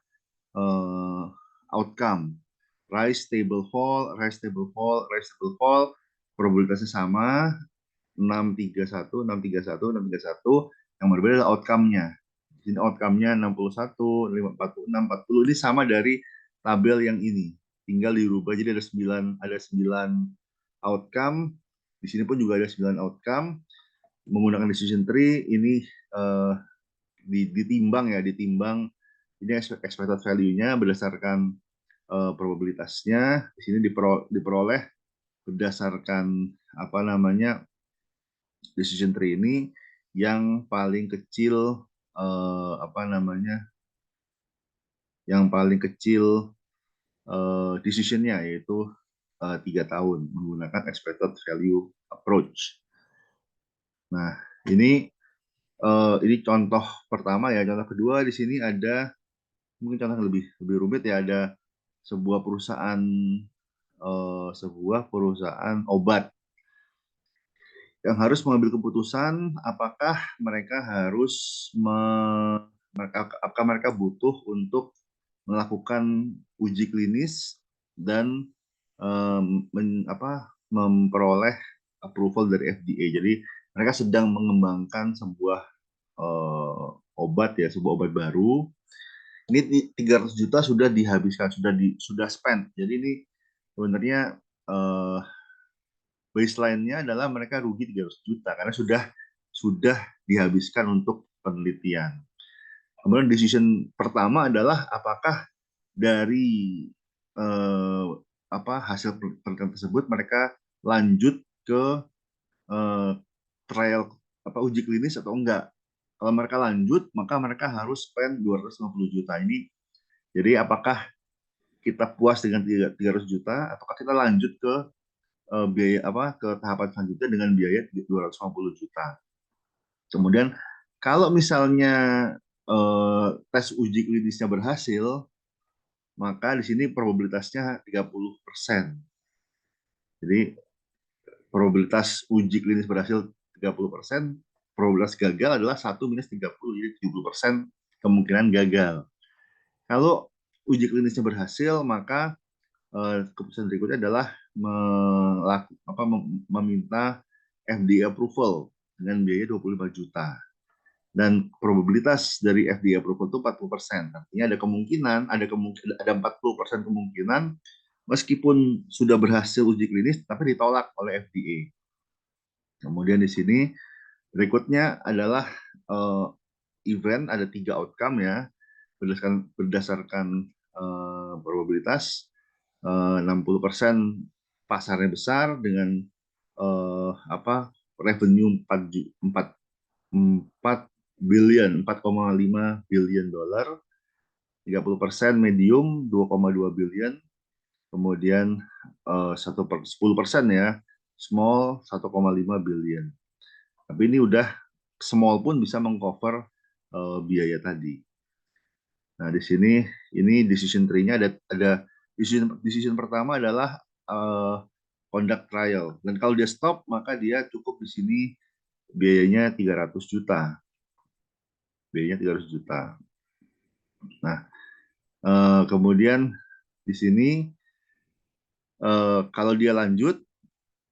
S1: outcome. Rise, stable, fall, rise, stable, fall, rise, stable, fall. Probabilitasnya sama, 631, 631, 631. Yang berbeda adalah outcome-nya. Ini outcome-nya 61, 46, 40. Ini sama dari tabel yang ini. Tinggal dirubah jadi ada 9 outcome. Di sini pun juga ada 9 outcome. Menggunakan decision tree ini ditimbang ini expected value-nya berdasarkan probabilitasnya. Di sini diperoleh berdasarkan decision tree ini yang paling kecil yang paling kecil decision-nya yaitu 3 tahun menggunakan expected value approach. Nah, ini contoh pertama ya. Contoh kedua di sini ada mungkin contoh yang lebih rumit ya. Ada sebuah perusahaan obat yang harus mengambil keputusan apakah mereka apakah mereka butuh untuk melakukan uji klinis dan memperoleh approval dari FDA. Jadi mereka sedang mengembangkan sebuah sebuah obat baru. Ini 300 juta sudah dihabiskan, sudah spend. Jadi ini sebenarnya baseline-nya adalah mereka rugi 300 juta karena sudah dihabiskan untuk penelitian. Kemudian decision pertama adalah apakah dari hasil penelitian tersebut mereka lanjut ke trial uji klinis atau enggak. Kalau mereka lanjut, maka mereka harus spend 250 juta ini. Jadi apakah kita puas dengan 300 juta ataukah kita lanjut ke ke tahapan selanjutnya dengan biaya 250 juta. Kemudian kalau misalnya tes uji klinisnya berhasil, maka di sini probabilitasnya 30%. Jadi probabilitas uji klinis berhasil 30%, probabilitas gagal adalah 1 minus 30, jadi 70% kemungkinan gagal. Kalau uji klinisnya berhasil, maka keputusan berikutnya adalah meminta FDA approval dengan biaya 25 juta. Dan probabilitas dari FDA approval itu 40%. Artinya ada 40% kemungkinan meskipun sudah berhasil uji klinis tapi ditolak oleh FDA. Kemudian di sini berikutnya adalah event, ada 3 outcome ya, berdasarkan probabilitas. 60% pasarnya besar dengan revenue 4,5 billion dolar, 30% medium 2,2 billion, kemudian 10% ya small 1,5 billion. Tapi ini udah small pun bisa mengcover biaya tadi. Nah, di sini ini decision tree-nya ada decision pertama adalah conduct trial. Dan kalau dia stop, maka dia cukup di sini biayanya 300 juta. Biayanya 300 juta. Nah, kemudian di sini kalau dia lanjut,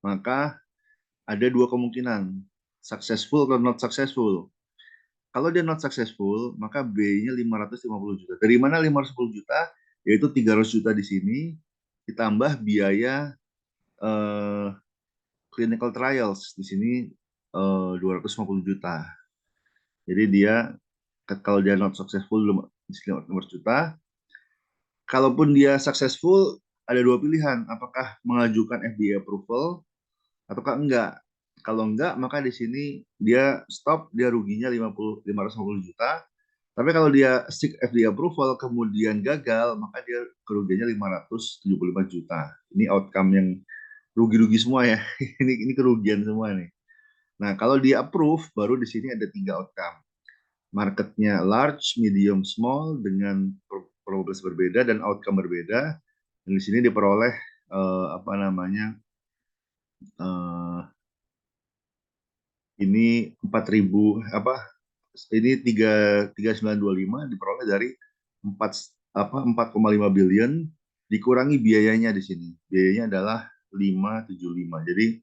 S1: maka ada 2 kemungkinan, successful atau not successful. Kalau dia not successful, maka biayanya 550 juta. Dari mana 550 juta? Yaitu 300 juta di sini, ditambah biaya clinical trials. Di sini 250 juta. Jadi dia, kalau dia not successful, di sini 500 juta. Kalaupun dia successful, ada 2 pilihan. Apakah mengajukan FDA approval, ataukah enggak. Kalau enggak, maka di sini dia stop, dia ruginya 550 juta. Tapi kalau dia seek FDA approval kemudian gagal, maka dia kerugiannya 575 juta. Ini outcome yang rugi-rugi semua ya. Ini kerugian semua nih. Nah, kalau dia approve, baru di sini ada 3 outcome. marketnya large, medium, small dengan probabilitas berbeda dan outcome berbeda. Dan di sini diperoleh apa namanya ini 4.000 apa ini 3.925 diperoleh dari 4,5 billion dikurangi biayanya di sini. Biayanya adalah 575. Jadi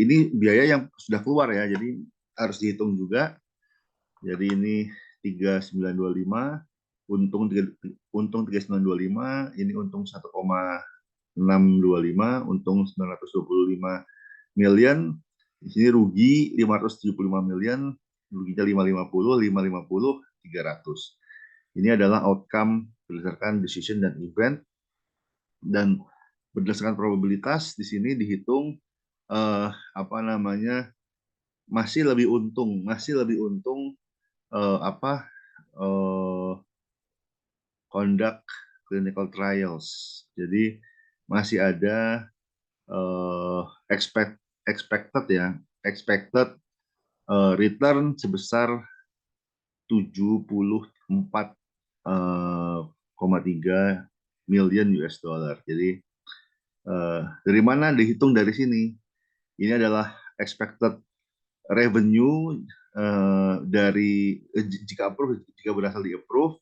S1: ini biaya yang sudah keluar ya. Jadi harus dihitung juga. Jadi ini 3.925, untung 3.925, ini untung 1,625, untung 925 million. Di sini rugi 575 million, ruginya 550, 300. Ini adalah outcome berdasarkan decision dan event, dan berdasarkan probabilitas di sini dihitung apa namanya masih lebih untung apa conduct clinical trials. Jadi masih ada expected ya, expected return sebesar 74,3 million US dollar. Jadi dari mana dihitung dari sini? Ini adalah expected revenue dari jika berasal di approve,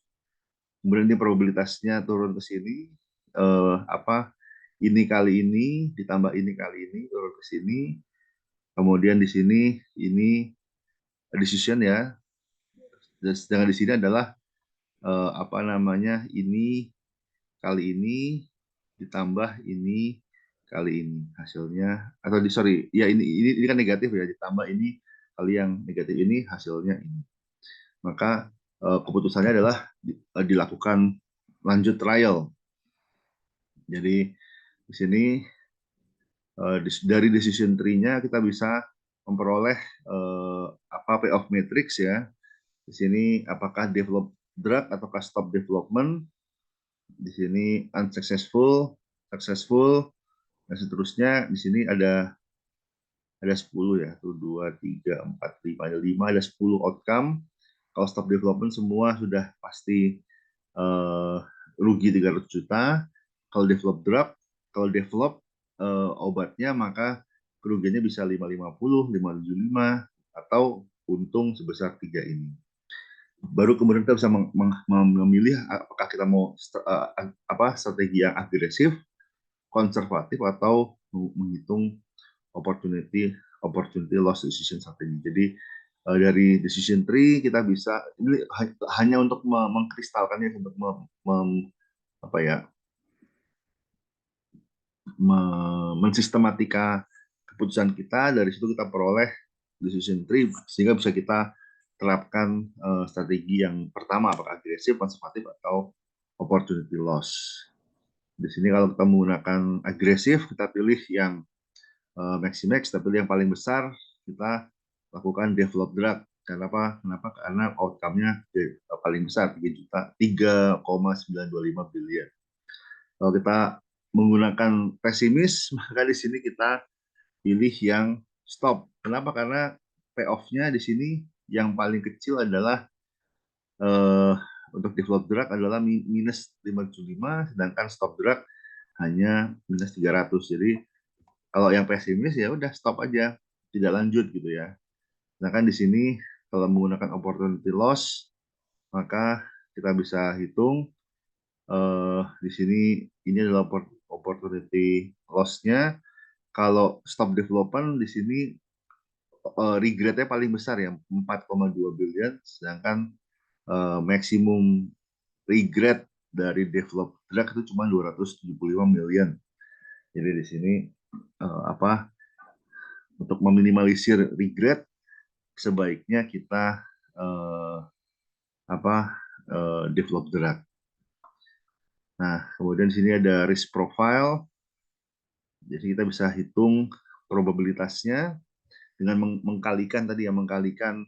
S1: kemudian ini probabilitasnya turun ke sini apa ini kali ini ditambah ini kali ini turun ke sini, kemudian di sini ini decision ya, dan sedangkan di sini adalah apa namanya ini kali ini ditambah ini kali ini hasilnya, atau sorry ya ini kan negatif ya, ditambah ini kali yang negatif ini hasilnya ini. Maka keputusannya adalah dilakukan lanjut trial. Jadi di sini dari decision tree-nya kita bisa memperoleh apa payoff matrix ya. Di sini apakah develop drug ataukah stop development. Di sini unsuccessful, successful, dan seterusnya. Di sini ada 10 ya, 1, 2, 3, 4, 5, ada 5, ada 10 outcome. Kalau stop development semua sudah pasti rugi 300 juta. Kalau develop drug, kalau develop obatnya maka kerugiannya bisa 550, 575, atau untung sebesar 3 ini. Baru kemudian kita bisa memilih apakah kita mau strategi yang agresif, konservatif, atau menghitung opportunity loss decision strategi. Jadi dari decision tree kita bisa, ini hanya untuk mengkristalkannya, untuk apa ya, mensistematika keputusan kita. Dari situ kita peroleh decision tree sehingga bisa kita terapkan strategi yang pertama, apakah agresif, konservatif, atau opportunity loss. Di sini kalau kita menggunakan agresif, kita pilih yang maximax, kita pilih yang paling besar, kita lakukan develop drug. Kenapa? Karena outcome-nya paling besar, 3,925 billion. Kalau kita menggunakan pesimis, maka di sini kita pilih yang stop. Kenapa? Karena payoff-nya di sini yang paling kecil adalah untuk develop drug adalah minus 575, sedangkan stop drug hanya minus 300. Jadi kalau yang pesimis ya udah stop aja, tidak lanjut gitu ya. Sedangkan di sini kalau menggunakan opportunity loss, maka kita bisa hitung di sini ini adalah opportunity loss-nya. Kalau stop development di sini regret-nya paling besar ya, 4,2 billion, sedangkan maksimum regret dari develop drug itu cuma 275 million. Jadi di sini apa untuk meminimalisir regret sebaiknya kita develop drug. Nah, kemudian di sini ada risk profile. Jadi kita bisa hitung probabilitasnya dengan mengkalikan tadi ya, mengkalikan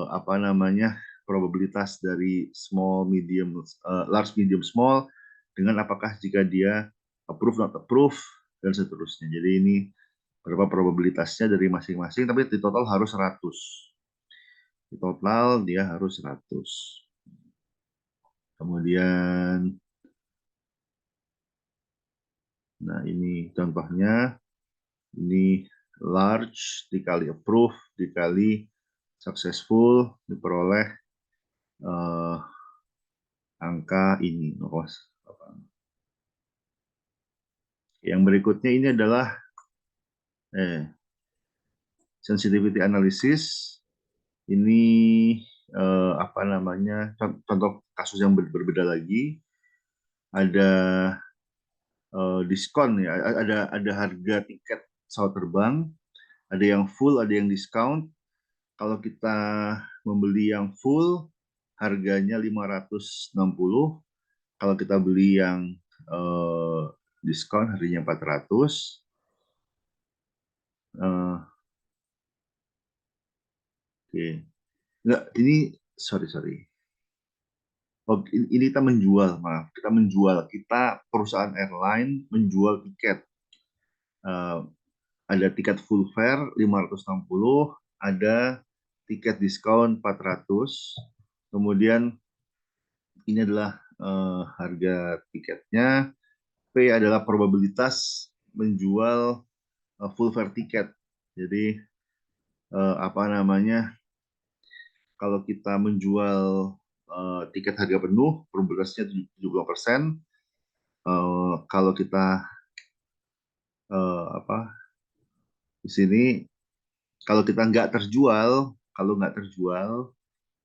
S1: apa namanya probabilitas dari small, medium, large, medium, small dengan apakah jika dia approve, not approve, dan seterusnya. Jadi ini berapa probabilitasnya dari masing-masing, tapi di total harus 100. total dia harus 100. Kemudian, nah ini contohnya, ini large dikali approve dikali successful diperoleh angka ini. Yang berikutnya ini adalah sensitivity analysis. Ini apa namanya, contoh kasus yang berbeda lagi. Ada diskon ya, ada harga tiket pesawat terbang, ada yang full, ada yang discount. Kalau kita membeli yang full, harganya 560. Kalau kita beli yang diskon, harganya 400. Oke. Enggak, ini sorry. Oh, ini kita menjual, maaf. Kita menjual. Kita perusahaan airline menjual tiket. Ada tiket full fare 560, ada tiket diskon 400. Kemudian ini adalah harga tiketnya. P adalah probabilitas menjual full fare tiket. Jadi apa namanya? Kalau kita menjual tiket harga penuh, probabilitasnya 70%. Kalau kita apa di sini, kalau kita nggak terjual,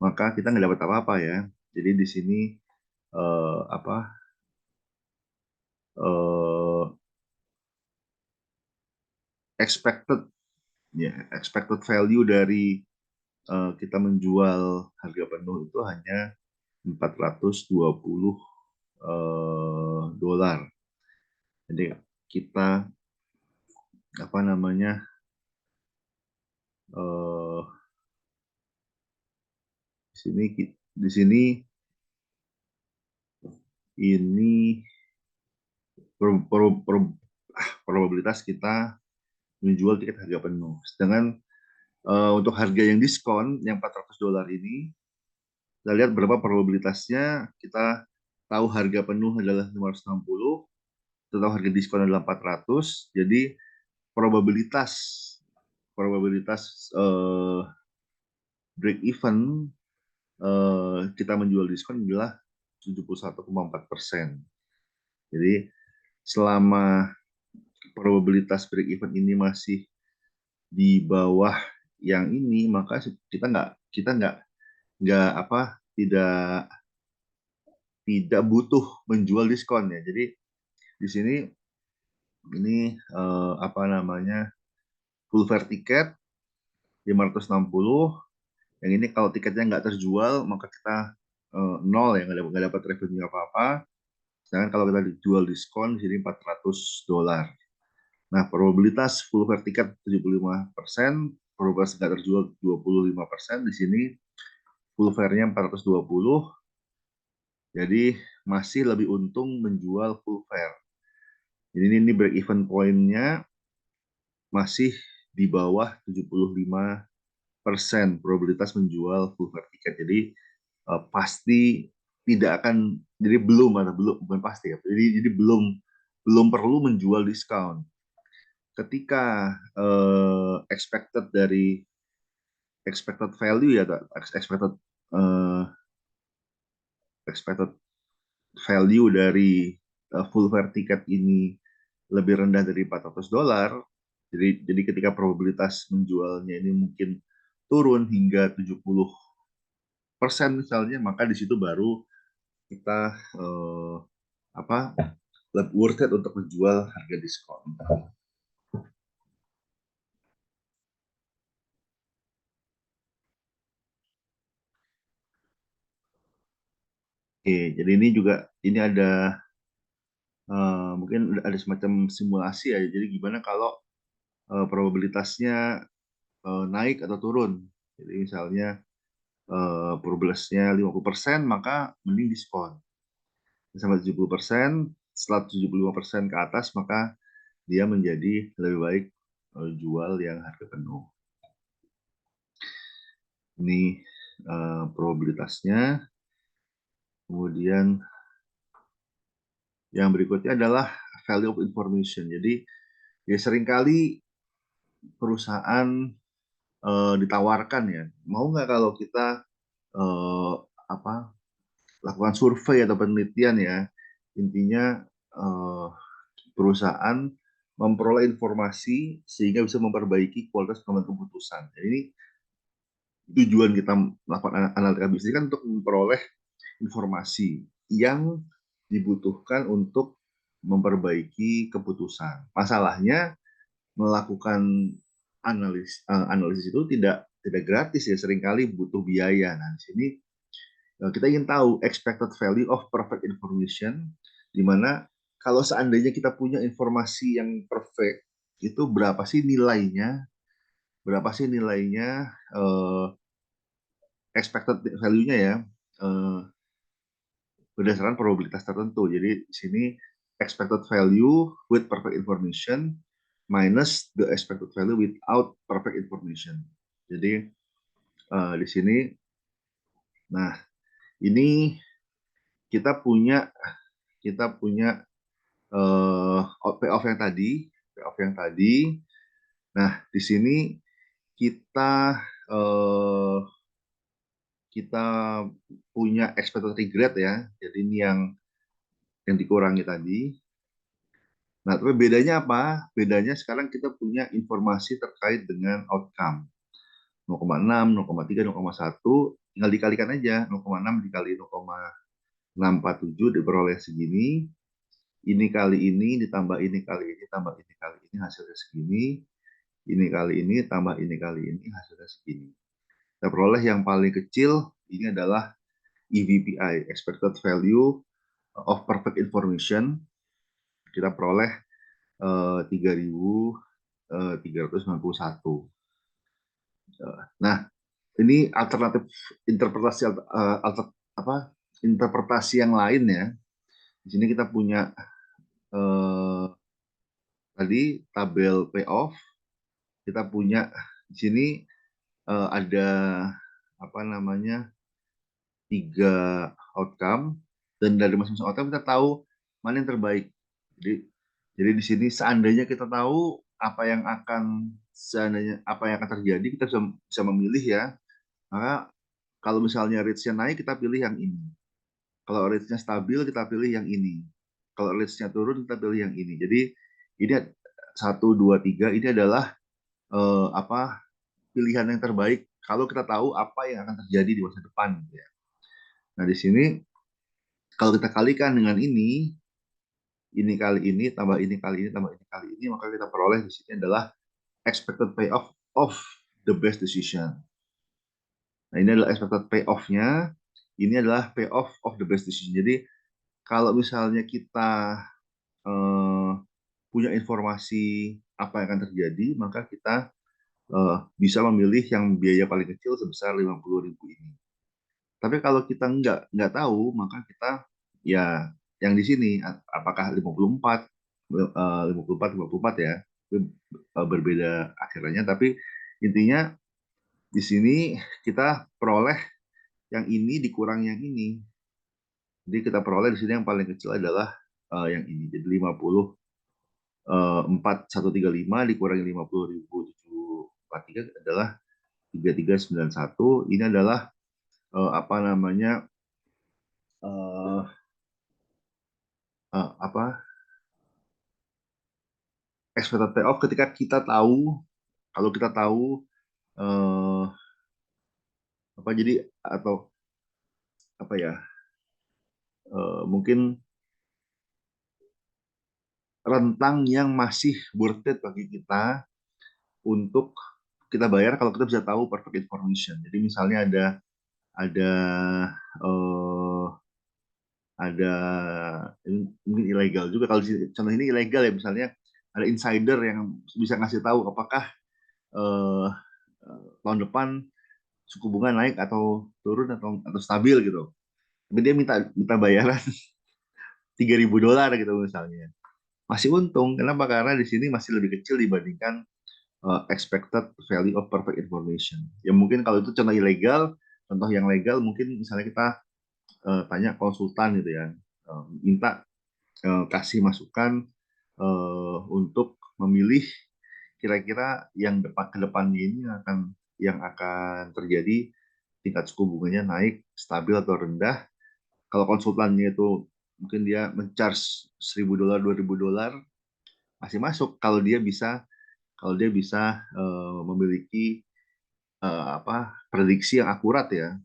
S1: maka kita nggak dapat apa-apa ya. Jadi di sini apa expected ya, expected value dari kita menjual harga penuh itu hanya 420 dolar. Jadi kita apa namanya di sini ini probabilitas kita menjual tiket harga penuh. Sedangkan untuk harga yang diskon yang 400 dolar ini, kita lihat berapa probabilitasnya. Kita tahu harga penuh adalah 560, kita tahu harga diskon adalah 400. Jadi probabilitas break even kita menjual diskon adalah 71,4%. Jadi selama probabilitas break even ini masih di bawah yang ini, maka kita nggak apa tidak butuh menjual diskon ya. Jadi di sini ini apa namanya full fare tiket 560. Yang ini kalau tiketnya nggak terjual, maka kita nol ya, nggak dapat revenue apa-apa. Sedangkan kalau kita dijual diskon di sini 400 dolar. Nah, probabilitas full fare tiket 75%, probabilitas nggak terjual 25%. Di sini full fare-nya 420, jadi masih lebih untung menjual full fare. Jadi ini break even point-nya masih di bawah 75% probabilitas menjual full fare tiket. Jadi pasti tidak akan, jadi belum bukan pasti ya. Jadi belum perlu menjual diskon. Ketika expected value ya, expected value dari full fare tiket ini lebih rendah dari 400 dolar. Jadi ketika probabilitas menjualnya ini mungkin turun hingga 70% misalnya, maka di situ baru kita apa lebih worth it untuk menjual harga diskon. Oke, jadi ini ada mungkin ada semacam simulasi ya. Jadi gimana kalau probabilitasnya naik atau turun. Jadi misalnya probabilitasnya 50%, maka mending diskon. Sampai 70%, setelah 75% ke atas, maka dia menjadi lebih baik jual yang harga penuh. Ini probabilitasnya. Kemudian yang berikutnya adalah value of information. Jadi ya seringkali perusahaan ditawarkan ya, mau nggak kalau kita eh, apa lakukan survei atau penelitian ya, intinya eh, perusahaan memperoleh informasi sehingga bisa memperbaiki kualitas pengambilan keputusan. Jadi ini tujuan kita melakukan analisa bisnis kan untuk memperoleh informasi yang dibutuhkan untuk memperbaiki keputusan. Masalahnya melakukan analisis itu tidak gratis ya, seringkali butuh biaya. Nah, di sini kita ingin tahu expected value of perfect information, di mana kalau seandainya kita punya informasi yang perfect, itu berapa sih nilainya, expected value-nya ya, eh, berdasarkan probabilitas tertentu. Jadi di sini expected value with perfect information minus the expected value without perfect information. Jadi di sini, nah ini kita punya kita punya payoff yang tadi, payoff yang tadi. Nah di sini kita eh, kita punya expected regret ya. Jadi ini yang dikurangi tadi. Nah, tapi bedanya apa? Bedanya sekarang kita punya informasi terkait dengan outcome. 0,6, 0,3, 0,1, tinggal dikalikan aja. 0,6 dikali 0,647 diperoleh segini. Ini kali ini ditambah ini kali ini tambah ini kali ini hasilnya segini. Ini kali ini tambah ini kali ini hasilnya segini. Kita peroleh yang paling kecil, ini adalah EVPI, Expected Value of Perfect Information. Kita peroleh 3.391. Nah, ini alternatif interpretasi apa interpretasi yang lain ya. Di sini kita punya eh, tadi tabel payoff, kita punya di sini ada apa namanya 3 outcome, dan dari masing-masing outcome kita tahu mana yang terbaik. Jadi di sini seandainya kita tahu apa yang akan terjadi, kita bisa memilih ya. Maka kalau misalnya rate-nya naik, kita pilih yang ini. Kalau rate-nya stabil, kita pilih yang ini. Kalau rate-nya turun, kita pilih yang ini. Jadi ini 1, 2, 3 ini adalah pilihan yang terbaik kalau kita tahu apa yang akan terjadi di masa depan. Ya. Nah di sini kalau kita kalikan dengan ini kali ini tambah ini kali ini tambah ini kali ini, maka kita peroleh di sini adalah expected payoff of the best decision. Nah ini adalah expected payoff-nya, ini adalah payoff of the best decision. Jadi kalau misalnya kita eh, punya informasi apa yang akan terjadi, maka kita bisa memilih yang biaya paling kecil sebesar 50.000 ini. Tapi kalau kita nggak tahu, maka kita ya yang di sini apakah 54, 54, 54 ya, berbeda akhirnya. Tapi intinya di sini kita peroleh yang ini dikurang yang ini. Jadi kita peroleh di sini yang paling kecil adalah yang ini. Jadi 54.135 dikurangi 50.743 adalah 3391. Ini adalah apa namanya uh, apa expected payoff ketika kita tahu, kalau kita tahu uh, apa jadi atau apa ya, mungkin rentang yang masih worth it bagi kita untuk kita bayar kalau kita bisa tahu perfect information. Jadi misalnya ada uh, ada mungkin ilegal juga, kalau contoh ini ilegal ya, misalnya ada insider yang bisa ngasih tahu apakah uh, tahun depan suku bunga naik atau turun atau stabil gitu. Tapi dia minta bayaran $3.000 gitu misalnya. Masih untung. Kenapa? Karena di sini masih lebih kecil dibandingkan expected value of perfect information. Ya mungkin kalau itu contoh ilegal, contoh yang legal mungkin misalnya kita tanya konsultan gitu ya, minta kasih masukan untuk memilih kira-kira yang ke depannya ini yang akan terjadi tingkat suku bunganya naik, stabil atau rendah. Kalau konsultannya itu mungkin dia men-charge $1.000, $2.000 masih masuk kalau dia bisa memiliki prediksi yang akurat ya.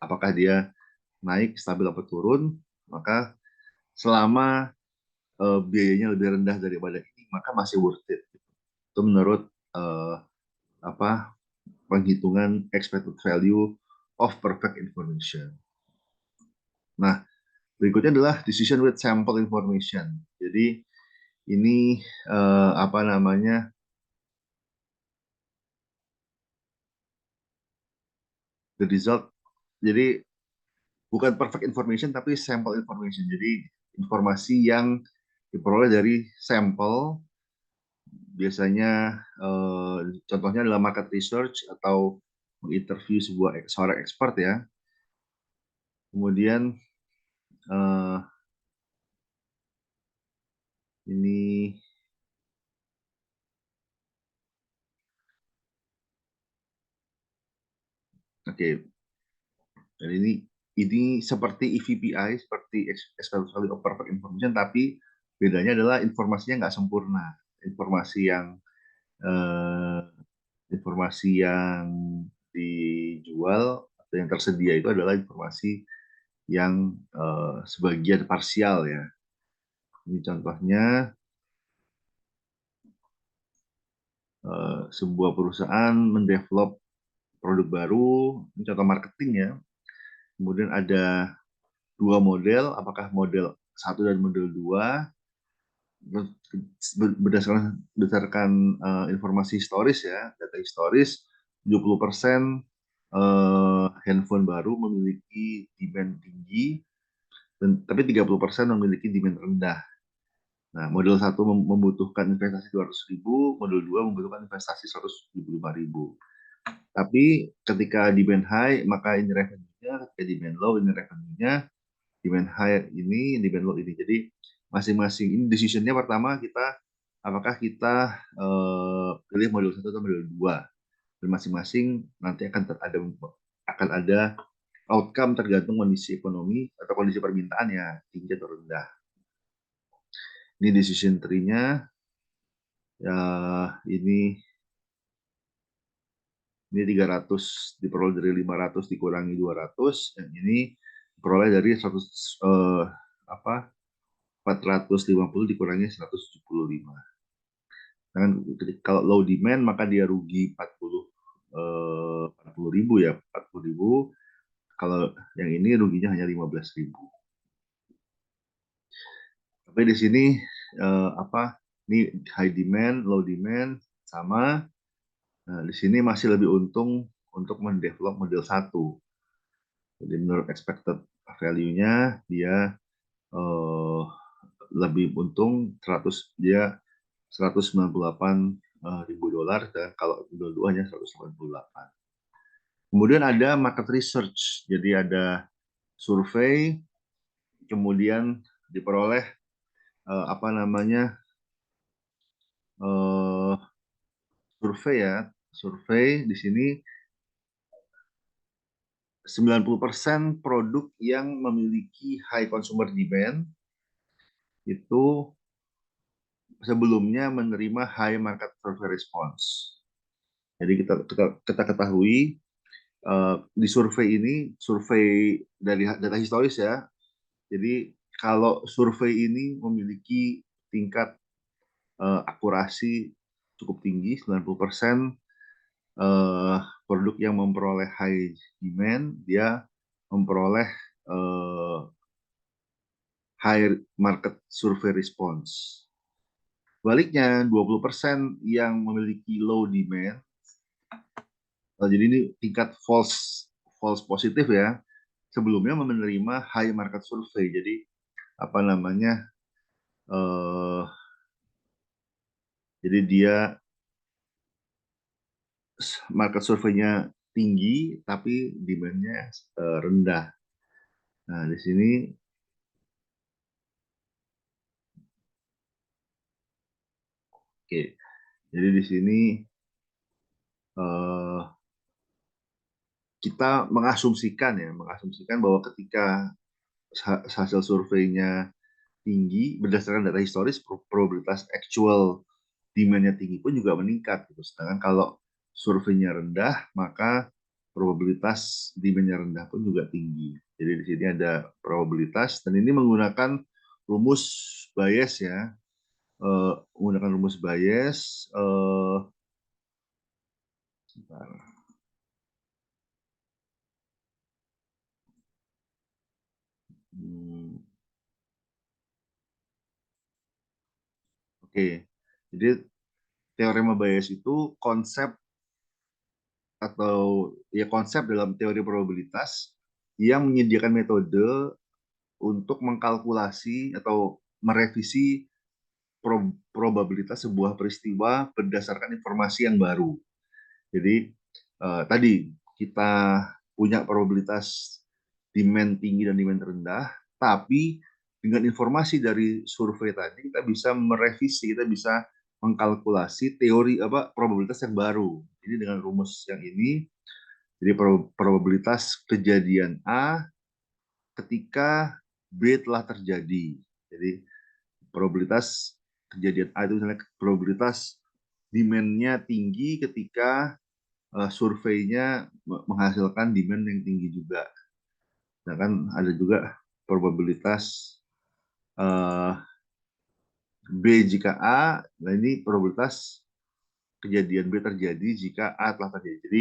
S1: Apakah dia naik, stabil atau turun, maka selama biayanya lebih rendah daripada ini, maka masih worth it. Itu menurut uh, apa penghitungan expected value of perfect information. Nah, berikutnya adalah decision with sample information. Jadi ini apa namanya the result. Jadi bukan perfect information tapi sample information. Jadi informasi yang diperoleh dari sampel biasanya contohnya adalah market research atau menginterview seorang expert ya. Kemudian eh, ini oke. Okay. Dan ini seperti EVPI, seperti Expected Value of Perfect Information, tapi bedanya adalah informasinya nggak sempurna. Informasi yang eh, informasi yang dijual atau yang tersedia itu adalah informasi yang sebagian parsial ya. Ini contohnya sebuah perusahaan mendevelop produk baru, ini contoh marketing ya. Kemudian ada dua model, apakah model satu dan model dua, berdasarkan informasi historis ya, data historis, 70% handphone baru memiliki demand tinggi, tapi 30% memiliki demand rendah. Nah, model satu membutuhkan investasi 200.000, model 2 membutuhkan investasi 175.000. Tapi ketika demand high, maka ini revenue-nya, ketika demand low, ini revenue-nya, demand high ini, demand low ini. Jadi masing-masing ini decision-nya pertama apakah kita pilih model satu atau model dua. Dan masing-masing nanti akan ada outcome tergantung kondisi ekonomi atau kondisi permintaan ya, tinggi atau rendah. Ini decision tree-nya. Ya, ini 300 diperoleh dari 500 dikurangi 200, yang ini diperoleh dari 100 apa 450 dikurangi 175. Dan kalau low demand maka dia rugi 40.000 ya, 40.000. Kalau yang ini ruginya hanya 15.000. Tapi di sini ini high demand, low demand sama. Nah, di sini masih lebih untung untuk mendevelop model satu. Jadi menurut expected value-nya dia uh, lebih untung 198.000 dolar, dan kalau model 2 hanya 188. Kemudian ada market research, jadi ada survei, kemudian diperoleh apa namanya uh, survei ya, survei di sini 90% produk yang memiliki high consumer demand itu sebelumnya menerima high market survey response. Jadi kita ketahui di survei ini, survei dari data historis ya. Jadi kalau survei ini memiliki tingkat akurasi cukup tinggi, 90%, produk yang memperoleh high demand, dia memperoleh high market survey response. Baliknya, 20% yang memiliki low demand, jadi ini tingkat false positif ya, sebelumnya menerima high market survey. Jadi apa namanya, jadi dia market surveinya tinggi tapi demand-nya rendah. Nah, di sini oke. Jadi di sini eh, kita mengasumsikan bahwa ketika hasil surveinya tinggi berdasarkan data historis, probabilitas actual demand-nya tinggi pun juga meningkat gitu. Sedangkan kalau surveinya rendah, maka probabilitas demand-nya rendah pun juga tinggi. Jadi di sini ada probabilitas dan ini menggunakan rumus Bayes ya. Menggunakan rumus Bayes. Oke, jadi teorema Bayes itu konsep atau ya konsep dalam teori probabilitas yang menyediakan metode untuk mengkalkulasi atau merevisi probabilitas sebuah peristiwa berdasarkan informasi yang baru. Jadi tadi kita punya probabilitas demand tinggi dan demand rendah, tapi dengan informasi dari survei tadi kita bisa merevisi, kita bisa mengkalkulasi teori probabilitas yang baru. Ini dengan rumus yang ini, jadi probabilitas kejadian A ketika B telah terjadi. Jadi probabilitas kejadian A itu misalnya probabilitas demand-nya tinggi ketika surveinya menghasilkan demand yang tinggi juga. Nah kan ada juga probabilitas uh, B jika A, nah ini probabilitas kejadian B terjadi jika A telah terjadi. Jadi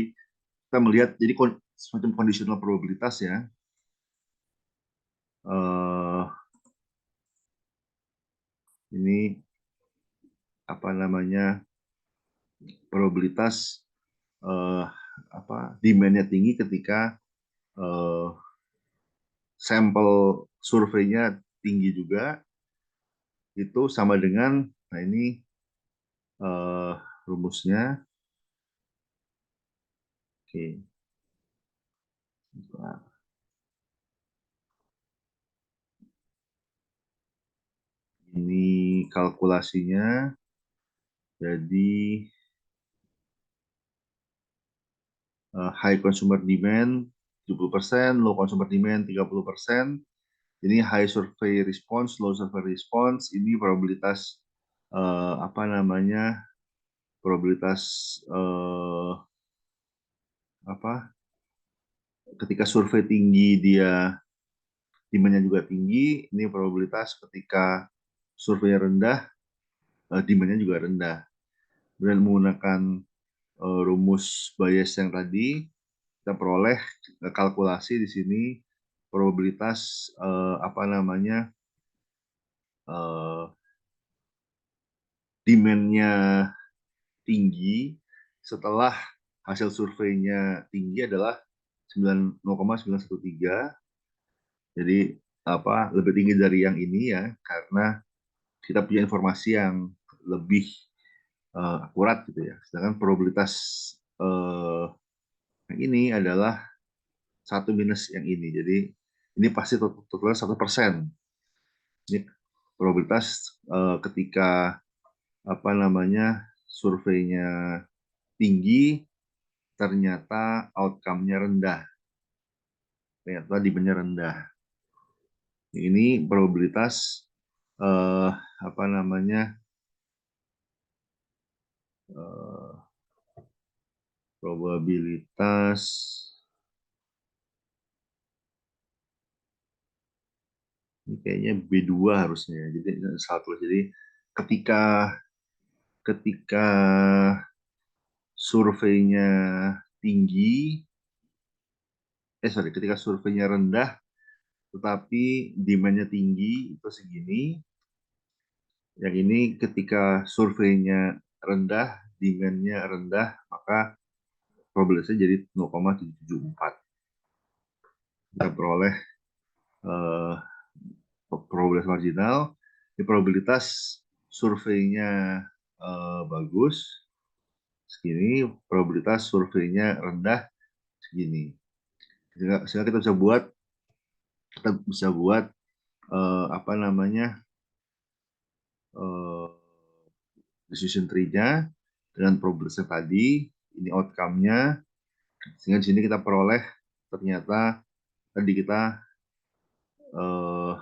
S1: kita melihat jadi semacam conditional probabilitas ya. Uh, ini apa namanya probabilitas demand-nya tinggi ketika uh, sampel surveinya tinggi juga, itu sama dengan, nah ini rumusnya. Oke. Ini kalkulasinya. Jadi high consumer demand 70%, low consumer demand 30%. Ini high survey response, low survey response. Ini probabilitas apa namanya? Probabilitas apa? Ketika survei tinggi dia demand-nya juga tinggi. Ini probabilitas ketika survei rendah demand-nya juga rendah. Dan menggunakan rumus Bayes yang tadi, kita peroleh kalkulasi di sini probabilitas apa namanya demand-nya tinggi setelah hasil surveinya tinggi adalah 0,913. Jadi apa lebih tinggi dari yang ini ya karena kita punya informasi yang lebih akurat gitu ya. Sedangkan probabilitas yang ini adalah satu minus yang ini. Jadi ini pasti totalnya 1%. Ini probabilitas ketika apa namanya surveinya tinggi, ternyata outcome-nya rendah, ternyata demand-nya rendah. Ini probabilitas apa namanya eh, probabilitas ini kayaknya B2 harusnya. Jadi satu. Jadi ketika ketika surveinya tinggi, ketika surveinya rendah, tetapi demand-nya tinggi itu segini. Yang ini ketika surveinya rendah, demand-nya rendah, maka probabilitasnya jadi 0,774. Kita peroleh eh, probabilitas marginal. Di probabilitas surveinya bagus, segini probabilitas surveinya rendah gini. Sehingga kita bisa buat apa namanya eh, decision tree-nya dengan progresnya tadi, ini outcome-nya, sehingga di sini kita peroleh ternyata tadi kita eh,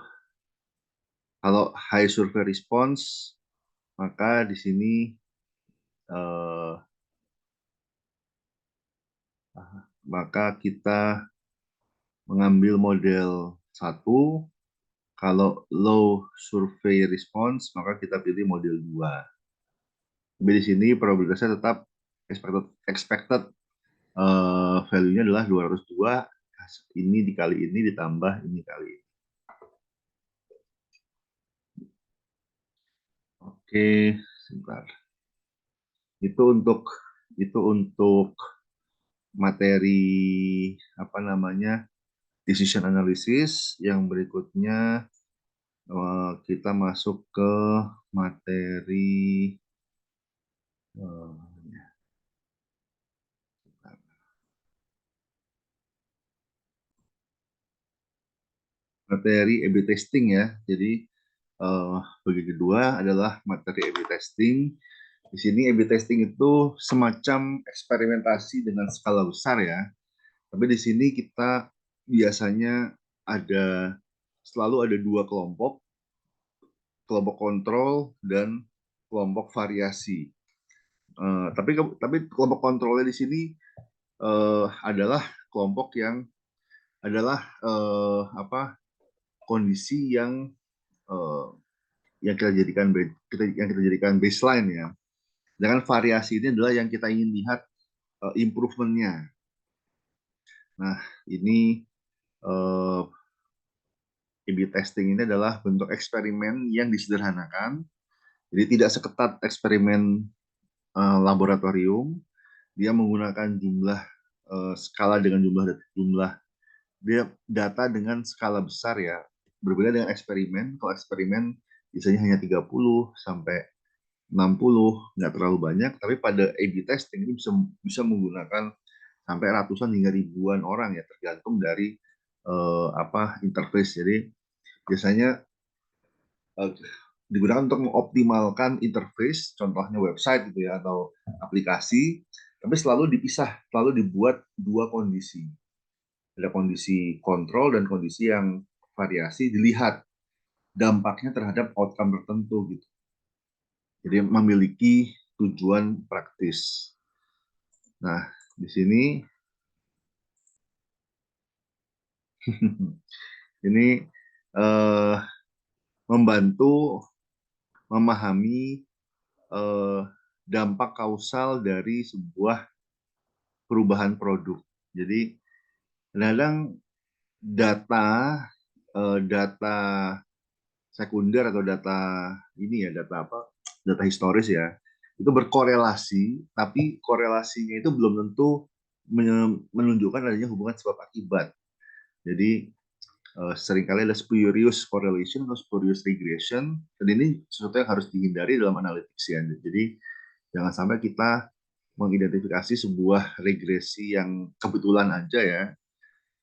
S1: kalau high survey response maka di sini eh, maka kita mengambil model satu. Kalau low survey response maka kita pilih model 2. Tapi di sini probabilitasnya tetap expected value-nya adalah 202. Ini dikali ini ditambah ini kali ini. Oke, sebentar. Itu untuk materi apa namanya decision analysis. Yang berikutnya kita masuk ke materi materi A/B testing ya. Jadi bagi kedua adalah materi A/B testing. Di sini A/B testing itu semacam eksperimentasi dengan skala besar ya. Tapi di sini kita biasanya ada selalu ada dua kelompok, kelompok kontrol dan kelompok variasi. Tapi kelompok kontrolnya di sini adalah kelompok yang adalah apa kondisi uh, yang kita jadikan baseline ya. Dengan variasi ini adalah yang kita ingin lihat improvementnya. Nah, ini A/B testing ini adalah bentuk eksperimen yang disederhanakan. Jadi tidak seketat eksperimen laboratorium. Dia menggunakan jumlah skala dengan jumlah dia data dengan skala besar ya. Berbeda dengan eksperimen. Kalau eksperimen biasanya hanya 30 sampai 60, nggak terlalu banyak. Tapi pada A/B testing ini bisa menggunakan sampai ratusan hingga ribuan orang ya, tergantung dari interface. Jadi biasanya uh, digunakan untuk mengoptimalkan interface, contohnya website gitu ya atau aplikasi, tapi selalu dibuat dua kondisi. Ada kondisi kontrol dan kondisi yang variasi, dilihat dampaknya terhadap outcome tertentu gitu. Jadi memiliki tujuan praktis. Nah, di sini ini eh, membantu memahami eh, dampak kausal dari sebuah perubahan produk. Jadi kadang data data sekunder atau data ini ya data historis ya itu berkorelasi, tapi korelasinya itu belum tentu menunjukkan adanya hubungan sebab akibat. Jadi seringkali ada spurious correlation atau spurious regression, dan ini sesuatu yang harus dihindari dalam analytics ya. Jadi jangan sampai kita mengidentifikasi sebuah regresi yang kebetulan aja ya,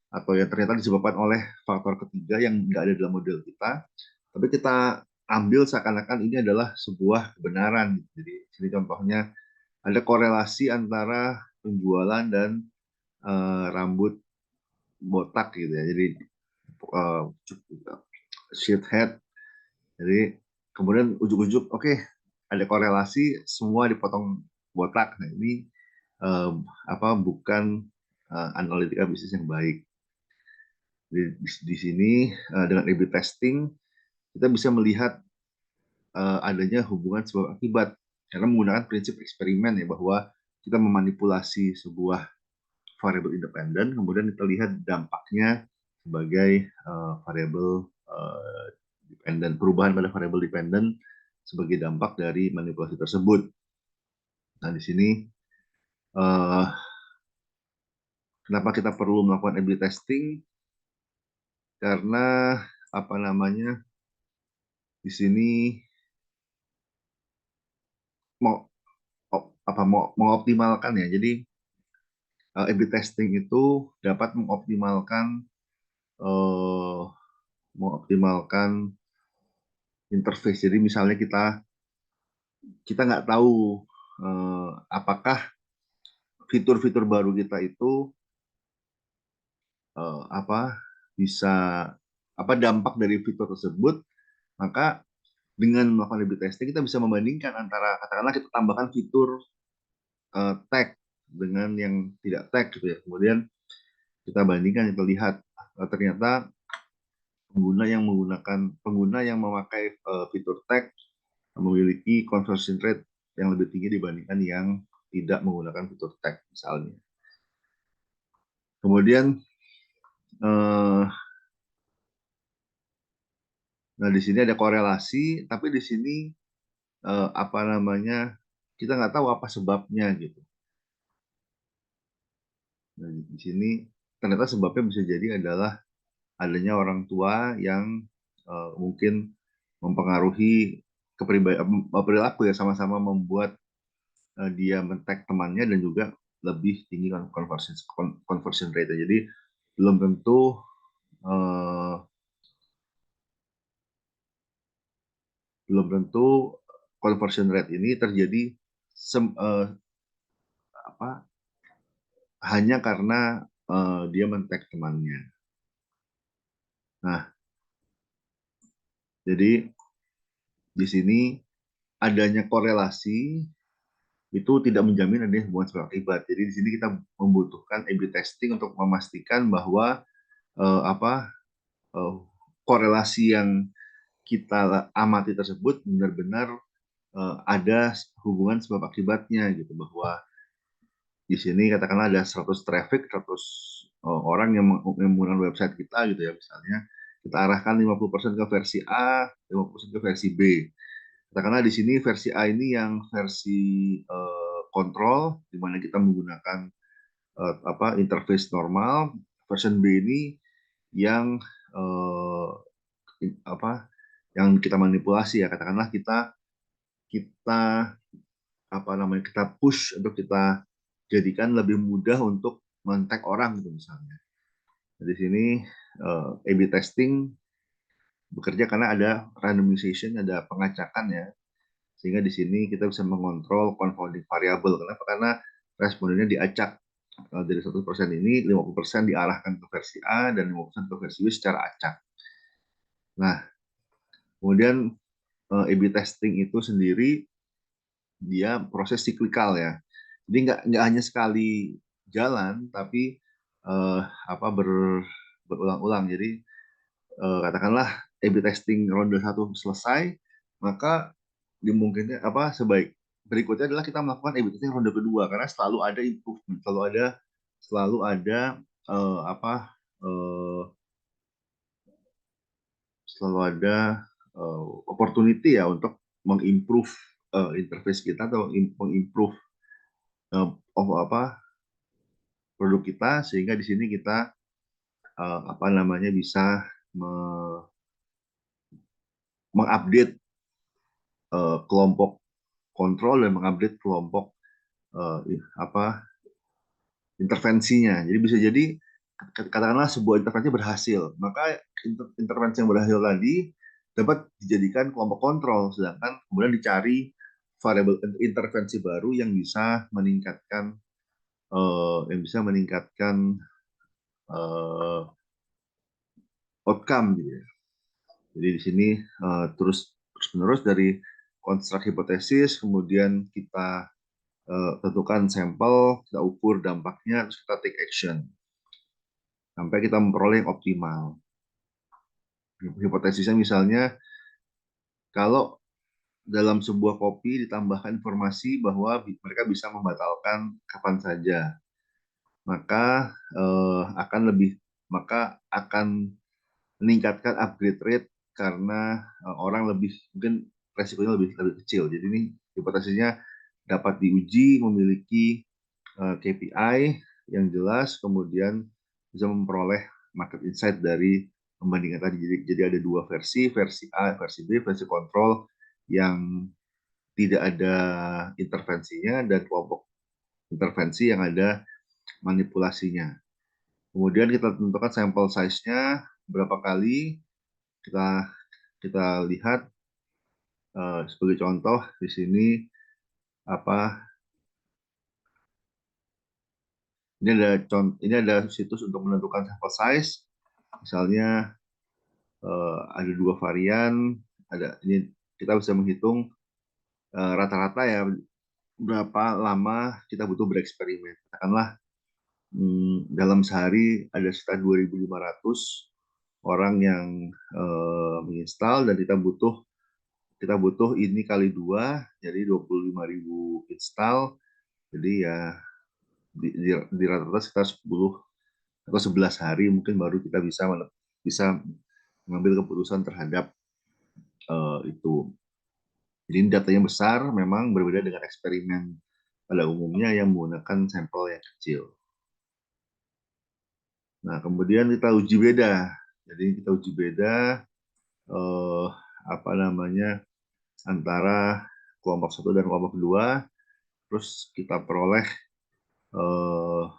S1: atau yang ternyata disebabkan oleh faktor ketiga yang nggak ada dalam model kita, tapi kita ambil seakan-akan ini adalah sebuah kebenaran. Jadi ini contohnya ada korelasi antara penjualan dan rambut botak gitu ya. Jadi uh, sheet head. Jadi kemudian ujuk-ujuk, oke, ada korelasi semua dipotong botak. Nah ini bukan analitika bisnis yang baik. Di sini dengan A/B testing kita bisa melihat adanya hubungan sebab akibat karena menggunakan prinsip eksperimen ya, bahwa kita memanipulasi sebuah variabel independen, kemudian kita lihat dampaknya sebagai variabel dependen, perubahan pada variabel dependen sebagai dampak dari manipulasi tersebut. Nah di sini uh, kenapa kita perlu melakukan A/B testing? Karena apa namanya di sini mau mau optimalkan ya. Jadi A/B testing itu dapat eh, mengoptimalkan interface. Jadi misalnya kita kita nggak tahu apakah fitur-fitur baru kita itu apa bisa apa dampak dari fitur tersebut, maka dengan melakukan A/B testing kita bisa membandingkan antara katakanlah kita tambahkan fitur tag dengan yang tidak tag gitu ya. Kemudian kita bandingkan, kita lihat ternyata pengguna yang memakai fitur tag memiliki conversion rate yang lebih tinggi dibandingkan yang tidak menggunakan fitur tag misalnya. Kemudian nah di sini ada korelasi, tapi di sini apa namanya kita nggak tahu apa sebabnya gitu. Nah, di sini ternyata sebabnya bisa jadi adalah adanya orang tua yang mungkin mempengaruhi perilaku ya, sama-sama membuat dia men-tag temannya dan juga lebih tinggi conversion rate. Jadi belum tentu eh, belum tentu conversion rate ini terjadi apa hanya karena dia men-tag temannya. Nah, jadi di sini adanya korelasi itu tidak menjamin adanya hubungan sebab akibat. Jadi di sini kita membutuhkan A/B testing untuk memastikan bahwa apa korelasi yang kita amati tersebut benar-benar ada hubungan sebab akibatnya gitu, bahwa di sini katakanlah ada 100 traffic, 100 orang yang menggunakan website kita gitu ya, misalnya kita arahkan 50% ke versi A, 50% ke versi B. Katakanlah di sini versi A ini yang versi kontrol, di mana kita menggunakan interface normal. Version B ini yang uh, yang kita manipulasi ya, katakanlah kita kita kita push untuk kita jadikan lebih mudah untuk men-tag orang gitu misalnya. Di sini A/B testing bekerja karena ada randomization, ada pengacakan ya, sehingga di sini kita bisa mengontrol confounding variable. Kenapa? Karena respondennya diacak. Dari 100% ini 50% diarahkan ke versi A dan 50% ke versi B secara acak. Nah, kemudian A/B testing itu sendiri dia proses siklikal ya. Jadi nggak hanya sekali jalan, tapi berulang-ulang. Jadi katakanlah A/B testing ronde 1 selesai, maka dimungkinkan sebaik berikutnya adalah kita melakukan A/B testing ronde kedua, karena selalu ada improvement, selalu ada eh, apa eh, selalu ada opportunity ya untuk mengimprove interface kita atau mengimprove uh, produk kita, sehingga di sini kita bisa mengupdate kelompok kontrol dan mengupdate kelompok uh, apa intervensinya. Jadi bisa jadi katakanlah sebuah intervensi berhasil, maka intervensi yang berhasil tadi dapat dijadikan kelompok kontrol, sedangkan kemudian dicari variabel intervensi baru yang bisa meningkatkan outcome gitu ya. Jadi di sini terus menerus dari konstruk hipotesis, kemudian kita tentukan sampel, kita ukur dampaknya, terus kita take action sampai kita memperoleh yang optimal. Hipotesisnya misalnya kalau dalam sebuah kopi ditambahkan informasi bahwa mereka bisa membatalkan kapan saja, maka akan meningkatkan upgrade rate karena orang lebih mungkin resikonya lebih kecil. Jadi ini hipotesisnya dapat diuji, memiliki KPI yang jelas, kemudian bisa memperoleh market insight dari pembandingan tadi. Jadi ada dua versi A, versi B, versi kontrol yang tidak ada intervensinya, dan kelompok intervensi yang ada manipulasinya. Kemudian kita tentukan sampel size-nya berapa kali. Kita lihat sebagai contoh di sini apa ini ada situs untuk menentukan sampel size. Misalnya ada 2 varian. Ini kita bisa menghitung rata-rata ya berapa lama kita butuh bereksperimen. Katakanlah dalam sehari ada sekitar 2.500 orang yang menginstal dan kita butuh ini kali 2, jadi 25.000 install. Jadi ya di rata-rata sekitar 10 atau 11 hari mungkin baru kita bisa mengambil keputusan terhadap itu. Jadi datanya besar, memang berbeda dengan eksperimen pada umumnya yang menggunakan sampel yang kecil. Nah, kemudian kita uji beda. Jadi kita uji beda apa namanya antara kelompok 1 dan kelompok 2, terus kita peroleh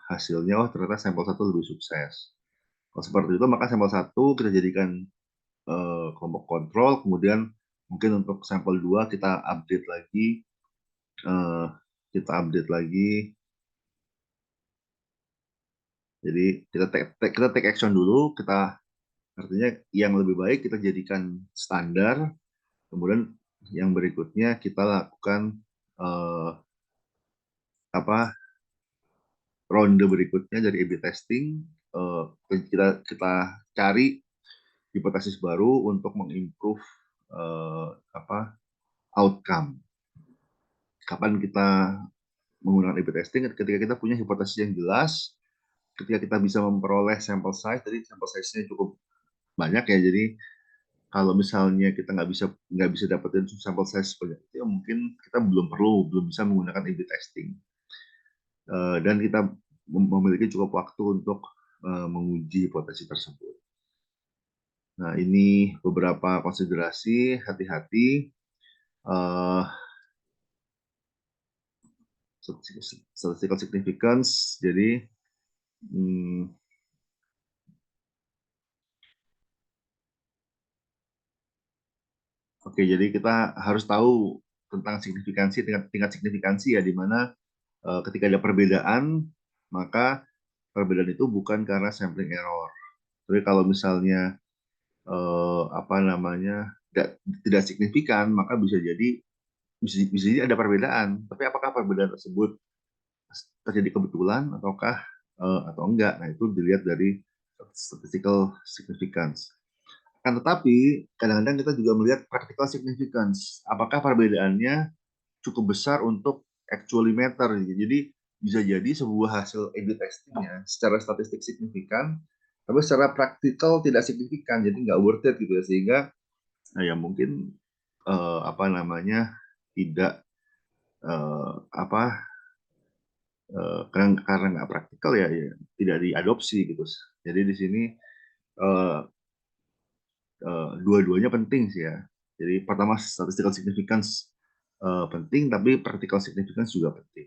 S1: hasilnya, oh ternyata sampel 1 lebih sukses. Kalau seperti itu, maka sampel 1 kita jadikan kelompok kontrol, kemudian mungkin untuk sampel 2 kita update lagi, jadi kita take action dulu, artinya yang lebih baik kita jadikan standar, kemudian yang berikutnya kita lakukan ronde berikutnya dari A/B testing. Kita cari hipotesis baru untuk mengimprove outcome. Kapan kita menggunakan A/B testing? Ketika kita punya hipotesis yang jelas, ketika kita bisa memperoleh sampel size, jadi sampel size-nya cukup banyak ya. Jadi kalau misalnya kita nggak bisa dapetin sampel size sebanyak itu, ya mungkin kita belum bisa menggunakan A/B testing. Dan kita memiliki cukup waktu untuk menguji hipotesis tersebut. Nah, ini beberapa konsiderasi, hati-hati. Statistical significance, jadi oke, jadi kita harus tahu tentang signifikansi, tingkat signifikansi ya, di mana ketika ada perbedaan, maka perbedaan itu bukan karena sampling error. Tapi kalau misalnya tidak signifikan, maka bisa jadi ada perbedaan. Tapi apakah perbedaan tersebut terjadi kebetulan atau enggak? Nah, itu dilihat dari statistical significance. Tetapi kadang-kadang kita juga melihat practical significance. Apakah perbedaannya cukup besar untuk actually matter? Jadi bisa jadi sebuah hasil A/B testingnya secara statistik signifikan, tapi secara praktikal tidak signifikan, jadi nggak worth it gitu ya. Sehingga ya mungkin tidak karena nggak praktikal ya tidak diadopsi gitu. Jadi di sini dua-duanya penting sih ya. Jadi pertama statistical significance penting, tapi practical significance juga penting.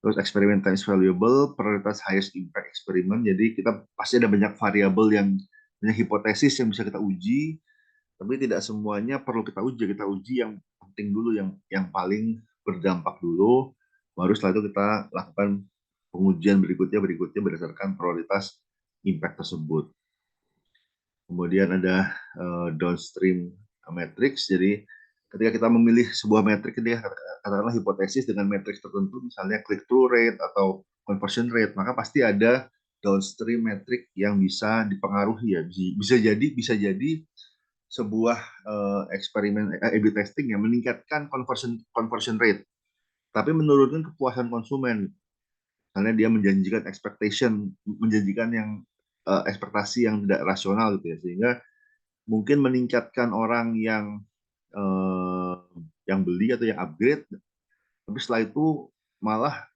S1: Terus eksperimen time is valuable, prioritas highest impact eksperimen. Jadi kita pasti ada banyak variabel banyak hipotesis yang bisa kita uji, tapi tidak semuanya perlu kita uji. Kita uji yang penting dulu, yang paling berdampak dulu, baru setelah itu kita lakukan pengujian berikutnya berdasarkan prioritas impact tersebut. Kemudian ada downstream matrix. Jadi ketika kita memilih sebuah metrik, katakanlah hipotesis dengan matriks tertentu, misalnya click through rate atau conversion rate, maka pasti ada downstream metrik yang bisa dipengaruhi ya. Bisa jadi sebuah eksperimen A/B testing yang meningkatkan conversion rate, tapi menurunkan kepuasan konsumen. Karena dia menjanjikan ekspektasi yang tidak rasional gitu ya, sehingga mungkin meningkatkan orang yang beli atau yang upgrade, tapi setelah itu malah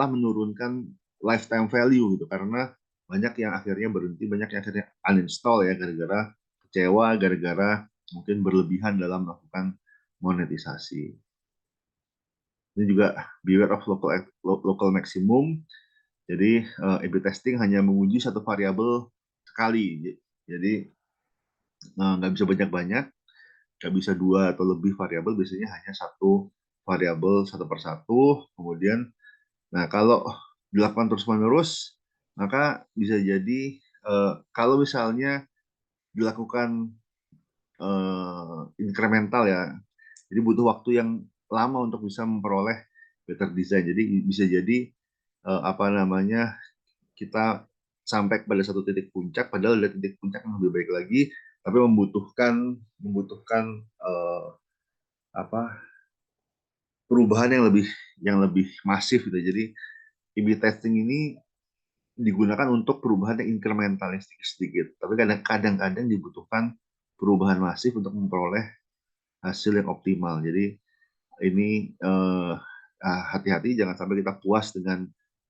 S1: menurunkan lifetime value gitu, karena banyak yang akhirnya berhenti, banyak yang akhirnya uninstall ya, gara-gara kecewa, gara-gara mungkin berlebihan dalam melakukan monetisasi. Ini juga beware of local maximum. Jadi A/B testing hanya menguji satu variabel sekali. Jadi nggak bisa banyak-banyak, nggak bisa dua atau lebih variabel, biasanya hanya satu variabel satu persatu. Kemudian, nah kalau dilakukan terus-menerus, maka bisa jadi kalau misalnya dilakukan incremental ya, jadi butuh waktu yang lama untuk bisa memperoleh better design. Jadi bisa jadi apa namanya, kita sampai pada satu titik puncak, padahal ada titik puncak yang lebih baik lagi, tapi membutuhkan membutuhkan apa perubahan yang lebih masif gitu. Jadi A/B testing ini digunakan untuk perubahan yang incremental, yang sedikit-sedikit. Tapi kadang-kadang dibutuhkan perubahan masif untuk memperoleh hasil yang optimal. Jadi ini hati-hati, jangan sampai kita puas dengan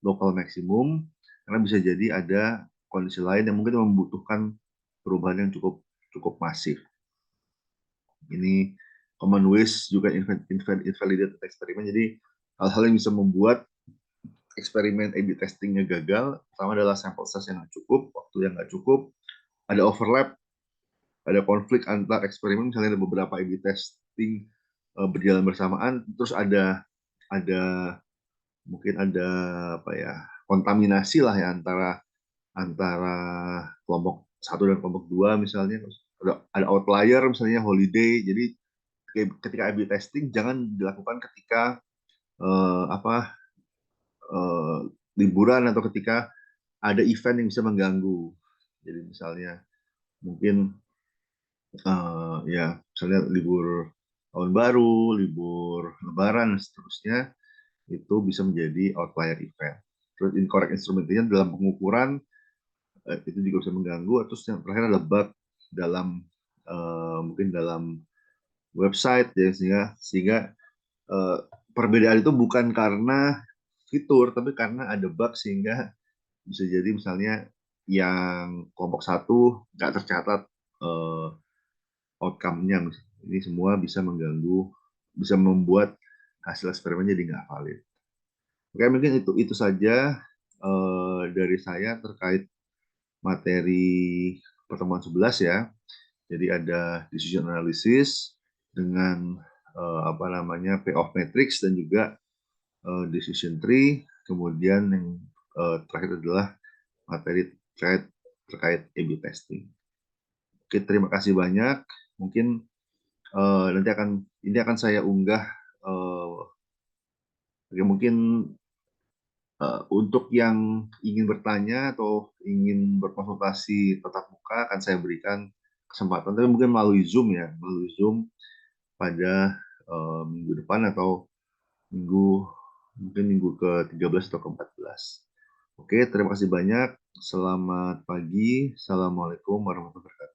S1: local maximum, karena bisa jadi ada kondisi lain yang mungkin membutuhkan perubahan yang cukup cukup masif. Ini common ways juga invalidated eksperimen. Jadi hal-hal yang bisa membuat eksperimen A/B testingnya gagal, pertama adalah sampel size yang nggak cukup, waktu yang nggak cukup, ada overlap, ada konflik antar eksperimen, misalnya ada beberapa A/B testing berjalan bersamaan, terus ada mungkin ada apa ya, kontaminasi lah ya antara antara kelompok satu dan kelompok dua misalnya. Ada outlier misalnya holiday. Jadi ketika A/B testing jangan dilakukan ketika apa eh, liburan atau ketika ada event yang bisa mengganggu. Jadi misalnya mungkin ya misalnya libur tahun baru, libur lebaran dan seterusnya, itu bisa menjadi outlier event. Terus incorrect instrumentation dalam pengukuran itu juga bisa mengganggu. Terus yang terakhir adalah bug dalam mungkin dalam website ya, sehingga uh, perbedaan itu bukan karena fitur tapi karena ada bug, sehingga bisa jadi misalnya yang kelompok satu nggak tercatat outcome-nya. Ini semua bisa mengganggu, bisa membuat hasil eksperimen jadi nggak valid. Oke, mungkin itu saja dari saya terkait materi pertemuan 11 ya. Jadi ada decision analysis dengan apa namanya payoff matrix dan juga decision tree. Kemudian yang terakhir adalah materi terkait A/B testing. Oke, terima kasih banyak. Mungkin nanti ini akan saya unggah. Mungkin untuk yang ingin bertanya atau ingin berkonsultasi tatap muka akan saya berikan kesempatan, tapi mungkin melalui Zoom ya, melalui Zoom pada minggu depan atau mungkin minggu ke-13 atau ke-14. Oke, terima kasih banyak. Selamat pagi. Assalamualaikum warahmatullahi wabarakatuh.